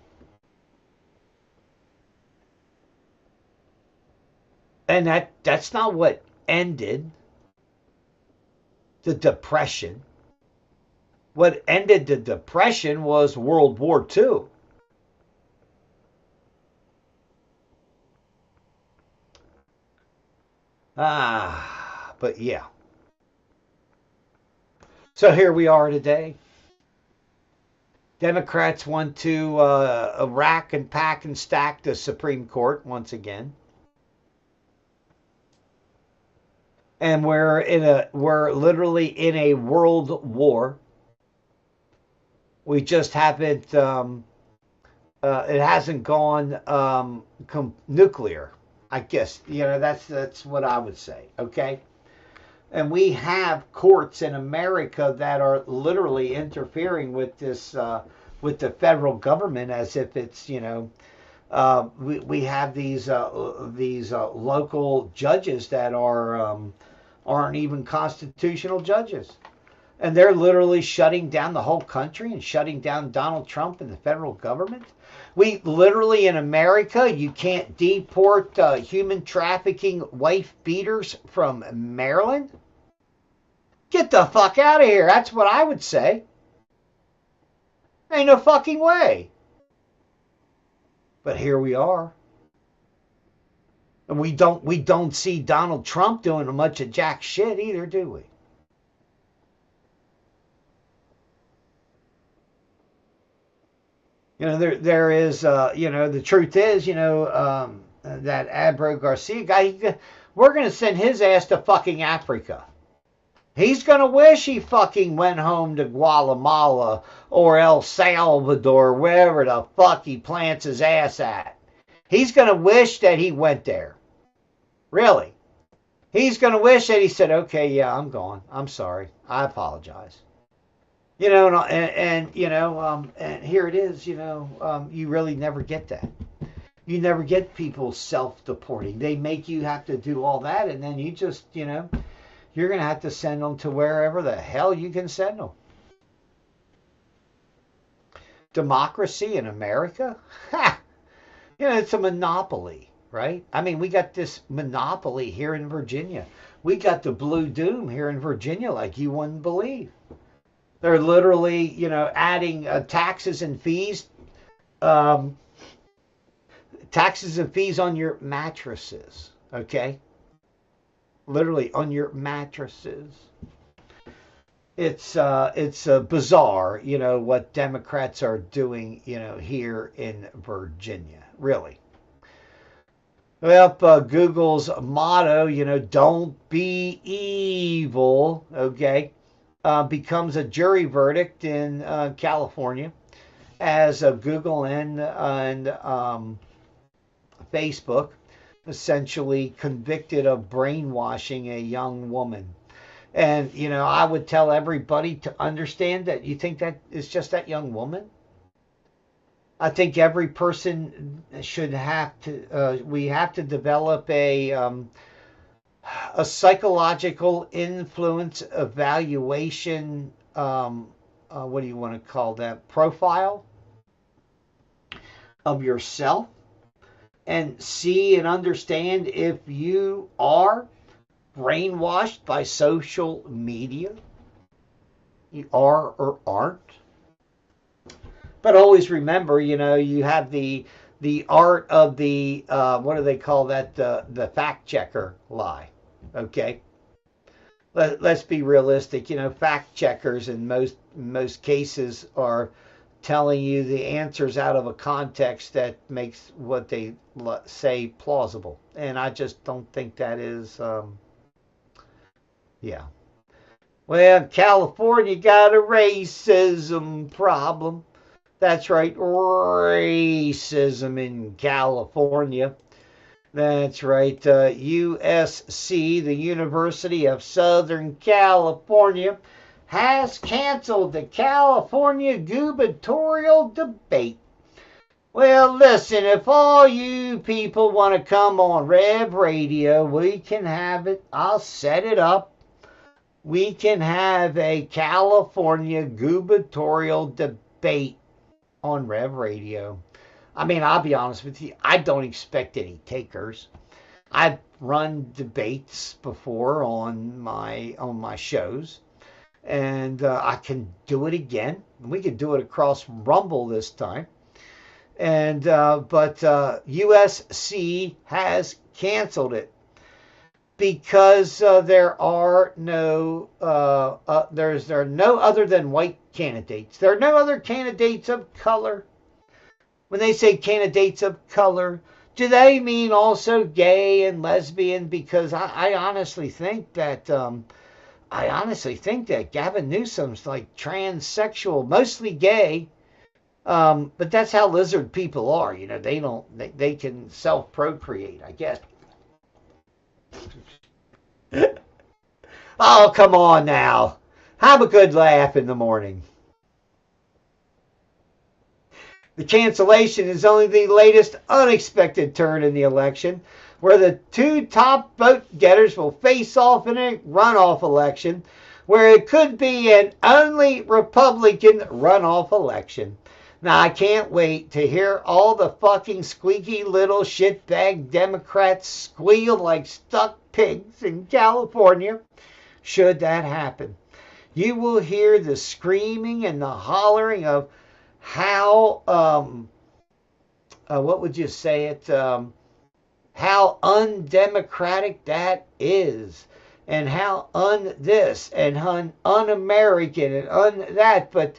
And that's not what ended the Depression. What ended the Depression was World War II. But yeah. So here we are today. Democrats want to rack and pack and stack the Supreme Court once again. And we're literally in a world war. We just haven't, it hasn't gone nuclear. I guess, that's what I would say, okay? And we have courts in America that are literally interfering with this, with the federal government, as if it's, we have these local judges that aren't even constitutional judges, and they're literally shutting down the whole country and shutting down Donald Trump and the federal government. We literally in America, you can't deport human trafficking wife beaters from Maryland. Get the fuck out of here. That's what I would say. Ain't no fucking way. But here we are. And we don't see Donald Trump doing much of jack shit either, do we? There is, the truth is, that Abro Garcia guy, we're going to send his ass to fucking Africa. He's going to wish he fucking went home to Guatemala or El Salvador, wherever the fuck he plants his ass at. He's going to wish that he went there. Really. He's going to wish that he said, okay, yeah, I'm gone. I'm sorry. I apologize. And here it is, you really never get that. You never get people self-deporting. They make you have to do all that, and then you just, you're going to have to send them to wherever the hell you can send them. Democracy in America? Ha! It's a monopoly, right? I mean, we got this monopoly here in Virginia. We got the Blue Doom here in Virginia like you wouldn't believe. They're literally, adding taxes and fees. Taxes and fees on your mattresses, okay? Literally on your mattresses. It's bizarre, what Democrats are doing, here in Virginia. Really. Well, Google's motto, don't be evil, okay, becomes a jury verdict in California, as Google and Facebook essentially convicted of brainwashing a young woman. And, I would tell everybody to understand that you think that it's just that young woman. I think every person should have to, we have to develop a psychological influence evaluation, what do you want to call that, profile of yourself, and see and understand if you are brainwashed by social media. You are or aren't. But always remember, you have the art of the, what do they call that, the fact checker lie. Okay? Let's be realistic. Fact checkers in most cases are telling you the answers out of a context that makes what they say plausible. And I just don't think that is, yeah. Well, California got a racism problem. That's right, racism in California. That's right, USC, the University of Southern California, has canceled the California gubernatorial debate. Well, listen, if all you people want to come on Rev Radio, we can have it. I'll set it up. We can have a California gubernatorial debate on Rev Radio. I mean, I'll be honest with you, I don't expect any takers. I've run debates before on my shows, and I can do it again. We can do it across Rumble this time. And but USC has canceled it. because there are no there are no other than white candidates. There are no other candidates of color. When they say candidates of color, do they mean also gay and lesbian? Because I honestly think that Gavin Newsom's like transsexual, mostly gay. But that's how lizard people are. You know, they can self-procreate, I guess. Oh, come on now. Have a good laugh in the morning. The cancellation is only the latest unexpected turn in the election, where the two top vote getters will face off in a runoff election, where it could be an only Republican runoff election. Now, I can't wait to hear all the fucking squeaky little shitbag Democrats squeal like stuck pigs in California, should that happen. You will hear the screaming and the hollering of how, what would you say it, how undemocratic that is, and how this, and un-American, and that, but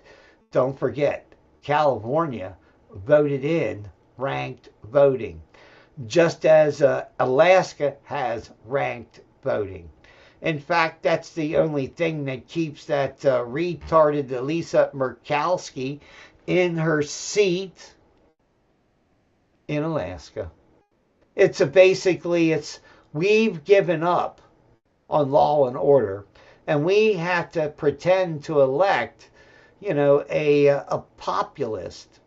don't forget, California voted in ranked voting, just as Alaska has ranked voting. In fact, that's the only thing that keeps that retarded Lisa Murkowski in her seat in Alaska. It's we've given up on law and order, and we have to pretend to elect, a populist,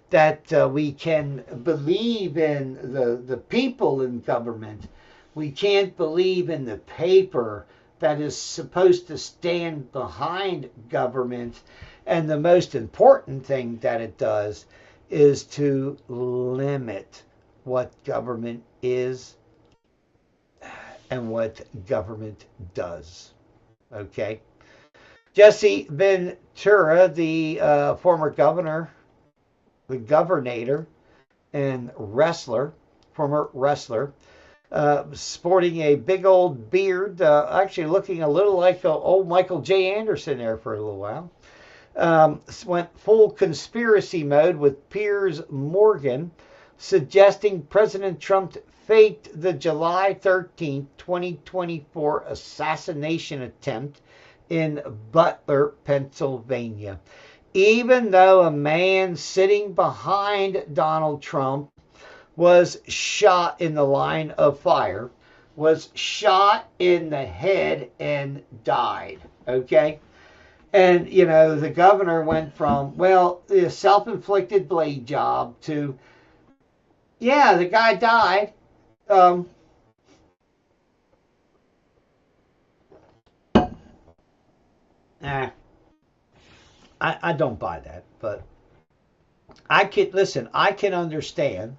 that we can believe in the people in government. We can't believe in the paper that is supposed to stand behind government. And the most important thing that it does is to limit what government is and what government does. Okay? Jesse Ventura, the former governor, the governator and former wrestler, sporting a big old beard, actually looking a little like old Michael J. Anderson there for a little while, went full conspiracy mode with Piers Morgan, suggesting President Trump faked the July 13th, 2024 assassination attempt in Butler, Pennsylvania. Even though a man sitting behind Donald Trump was shot in the line of fire, was shot in the head and died. Okay? And, the governor went from, the self-inflicted blade job to, yeah, the guy died. I don't buy that, but I can understand.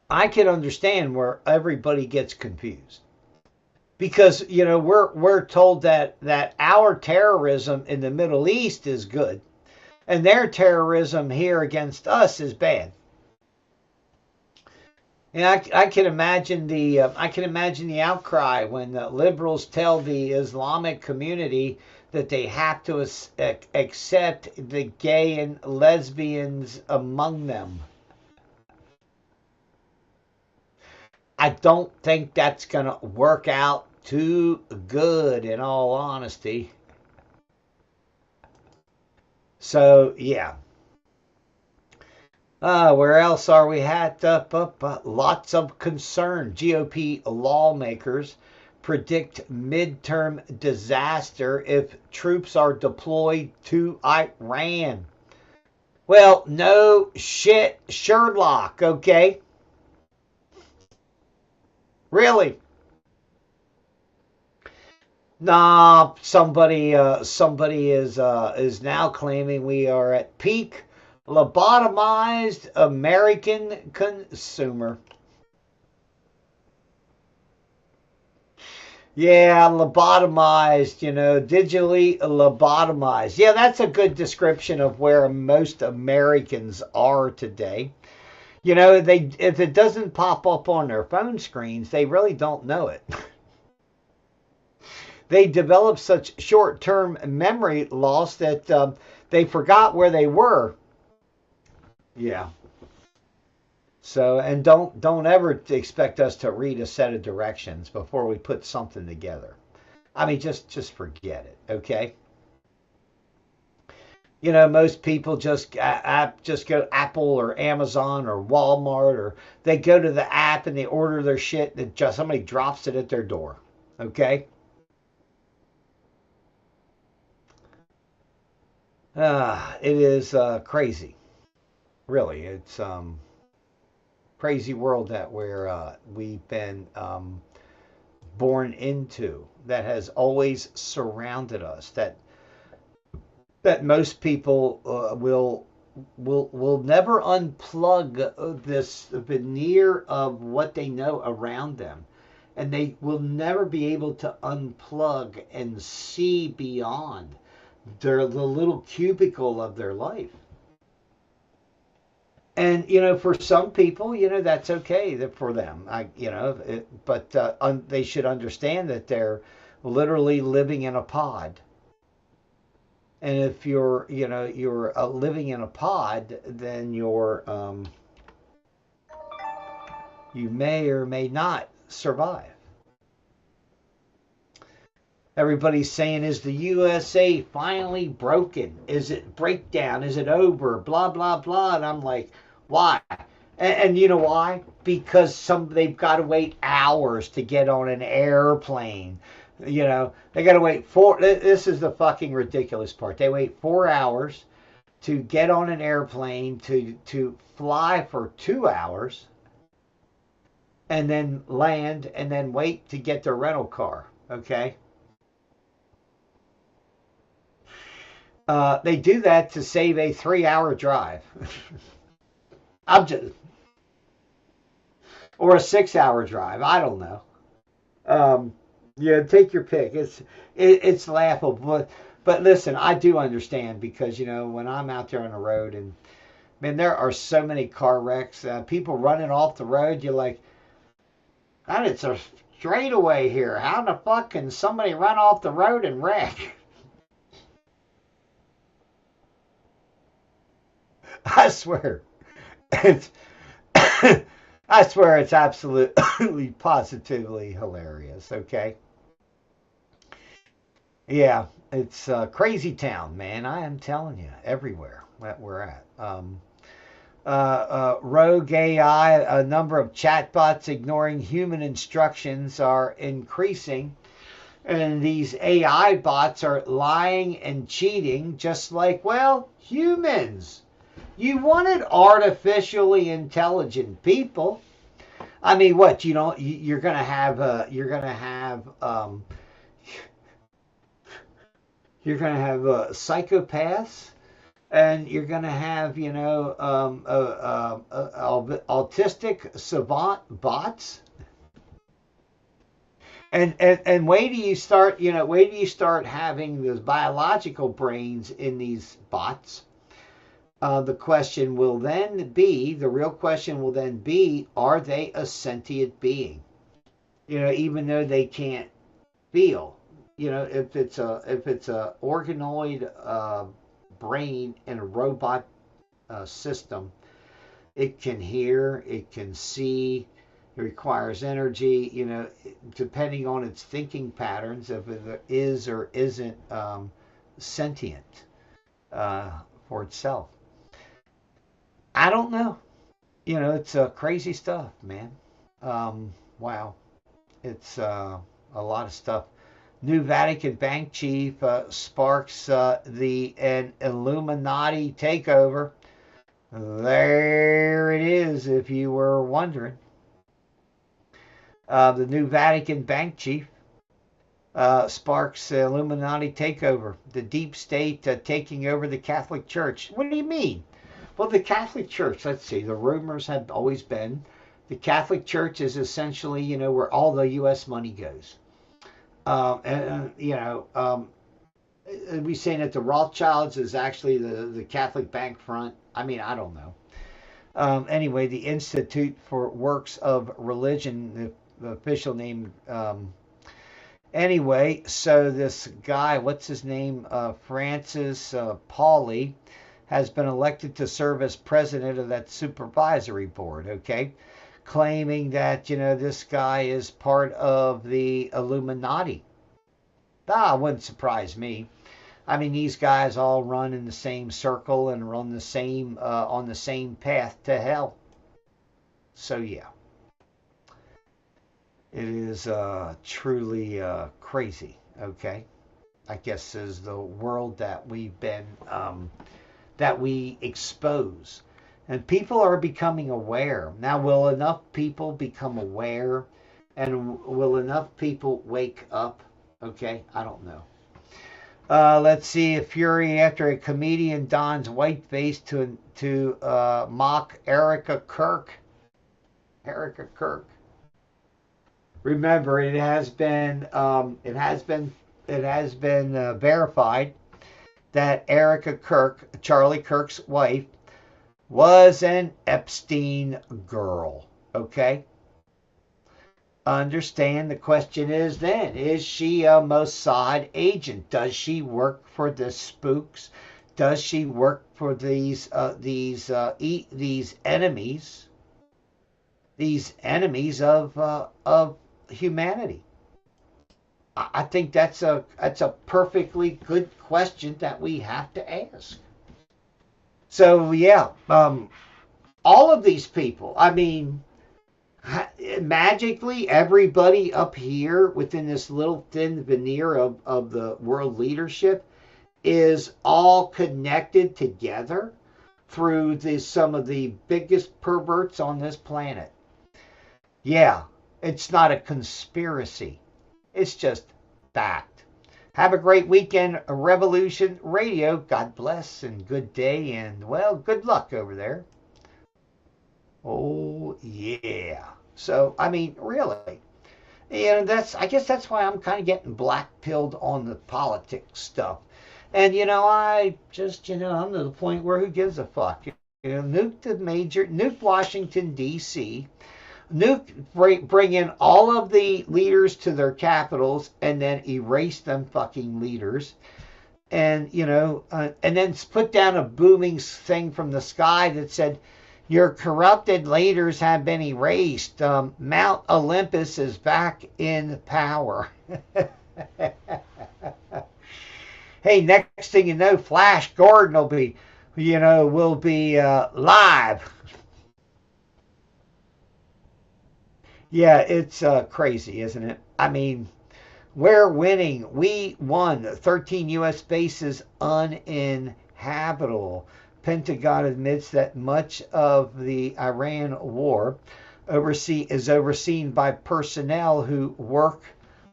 I can understand where everybody gets confused. Because, we're told that our terrorism in the Middle East is good, and their terrorism here against us is bad. And I can imagine the outcry when the liberals tell the Islamic community that they have to accept the gay and lesbians among them. I don't think that's going to work out too good, in all honesty. So, yeah. Where else are we at? Lots of concern. GOP lawmakers predict midterm disaster if troops are deployed to Iran. Well, no shit, Sherlock, okay? Really? Nah, somebody is now claiming we are at peak lobotomized American consumer. Yeah, lobotomized, digitally lobotomized. Yeah, that's a good description of where most Americans are today. You know, if it doesn't pop up on their phone screens, they really don't know it. They develop such short-term memory loss that they forgot where they were. Yeah. So, and don't ever expect us to read a set of directions before we put something together. I mean, just forget it, okay? You know, most people just go Apple or Amazon or Walmart, or they go to the app and they order their shit and just somebody drops it at their door, okay? It is crazy, really. It's crazy world that we've been born into, that has always surrounded us, that most people will never unplug this veneer of what they know around them, and they will never be able to unplug and see beyond the little cubicle of their life. And, you know, for some people, you know, that's okay for them. But they should understand that they're literally living in a pod. And if you're living in a pod, then you may or may not survive. Everybody's saying, is the USA finally broken? Is it breakdown? Is it over? Blah, blah, blah. And I'm like, why? And you know why? Because they've got to wait hours to get on an airplane. You know, they got to wait this is the fucking ridiculous part. They wait 4 hours to get on an airplane to fly for 2 hours and then land and then wait to get their rental car. Okay. They do that to save a 3-hour drive. Or a 6-hour drive. I don't know. Yeah, take your pick. It's laughable, but listen, I do understand, because you know, when I'm out there on the road, and man, there are so many car wrecks, people running off the road. You're like, God, it's a straightaway here. How the fuck can somebody run off the road and wreck? I swear, I swear it's absolutely, positively hilarious. Okay. Yeah, it's crazy town, man. I am telling you, everywhere that we're at. Rogue AI, a number of chatbots ignoring human instructions are increasing. And these AI bots are lying and cheating, just like, well, humans. You wanted artificially intelligent people. I mean, what, you know, you're gonna have psychopaths, and you're gonna have, you know, autistic savant bots. And wait till you start having those biological brains in these bots. The real question will then be, are they a sentient being? You know, even though they can't feel. You know, if it's a organoid brain in a robot system, it can hear, it can see, it requires energy. You know, depending on its thinking patterns, if it is or isn't sentient for itself. I don't know. You know, it's crazy stuff, man. Wow. It's a lot of stuff. New Vatican bank chief sparks an Illuminati takeover. There it is, if you were wondering. The new Vatican bank chief sparks Illuminati takeover. The deep state taking over the Catholic Church. What do you mean? Well, the Catholic Church, let's see, the rumors have always been the Catholic Church is essentially, you know, where all the U.S. money goes. We saying that the Rothschilds is actually the Catholic bank front. I mean, I don't know. Anyway, the Institute for Works of Religion, the official name. Anyway, so this guy, what's his name? Francis Pauli, has been elected to serve as president of that supervisory board, okay? Claiming that, this guy is part of the Illuminati. Wouldn't surprise me. I mean, these guys all run in the same circle and run on the same path to hell. So yeah, it is truly crazy. Okay, I guess is the world that we expose, and people are becoming aware now. Will enough people become aware, and will enough people wake up? Okay, I don't know. Let's see. A fury after a comedian dons whiteface to mock Erica Kirk. Erica Kirk. Remember, it has been verified that Erica Kirk, Charlie Kirk's wife, was an Epstein girl. Okay. Understand, the question is then, is she a Mossad agent? Does she work for the spooks? Does she work for these enemies? These enemies of humanity? I think that's a perfectly good question that we have to ask. So yeah, all of these people, I mean, magically everybody up here within this little thin veneer of the world leadership is all connected together through some of the biggest perverts on this planet. Yeah, it's not a conspiracy. It's just fact. Have a great weekend, Revolution Radio. God bless and good day, and well, good luck over there. Oh yeah. So I mean, really, I guess that's why I'm kind of getting black-pilled on the politics stuff. And I just I'm to the point where who gives a fuck? Nuke Washington D.C. Bring in all of the leaders to their capitals, and then erase them fucking leaders. And and then put down a booming thing from the sky that said, your corrupted leaders have been erased. Mount Olympus is back in power. Hey, next thing you know, Flash Gordon will be live. Yeah, it's crazy, isn't it? I mean, we're winning. We won. 13 U.S. bases uninhabitable. Pentagon admits that much of the Iran war is overseen by personnel who work,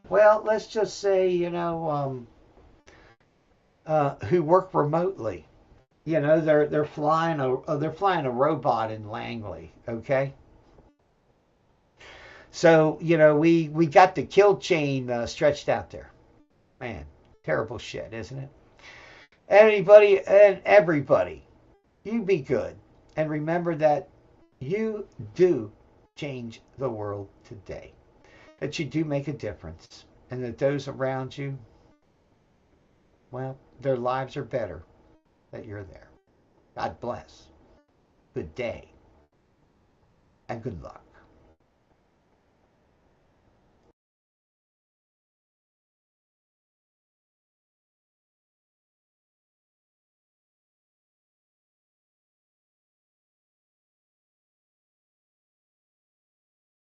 well, let's just say, who work remotely. They're flying a robot in Langley, okay? So, we got the kill chain stretched out there. Man, terrible shit, isn't it? Anybody and everybody, you be good. And remember that you do change the world today. That you do make a difference. And that those around you, well, their lives are better that you're there. God bless. Good day. And good luck.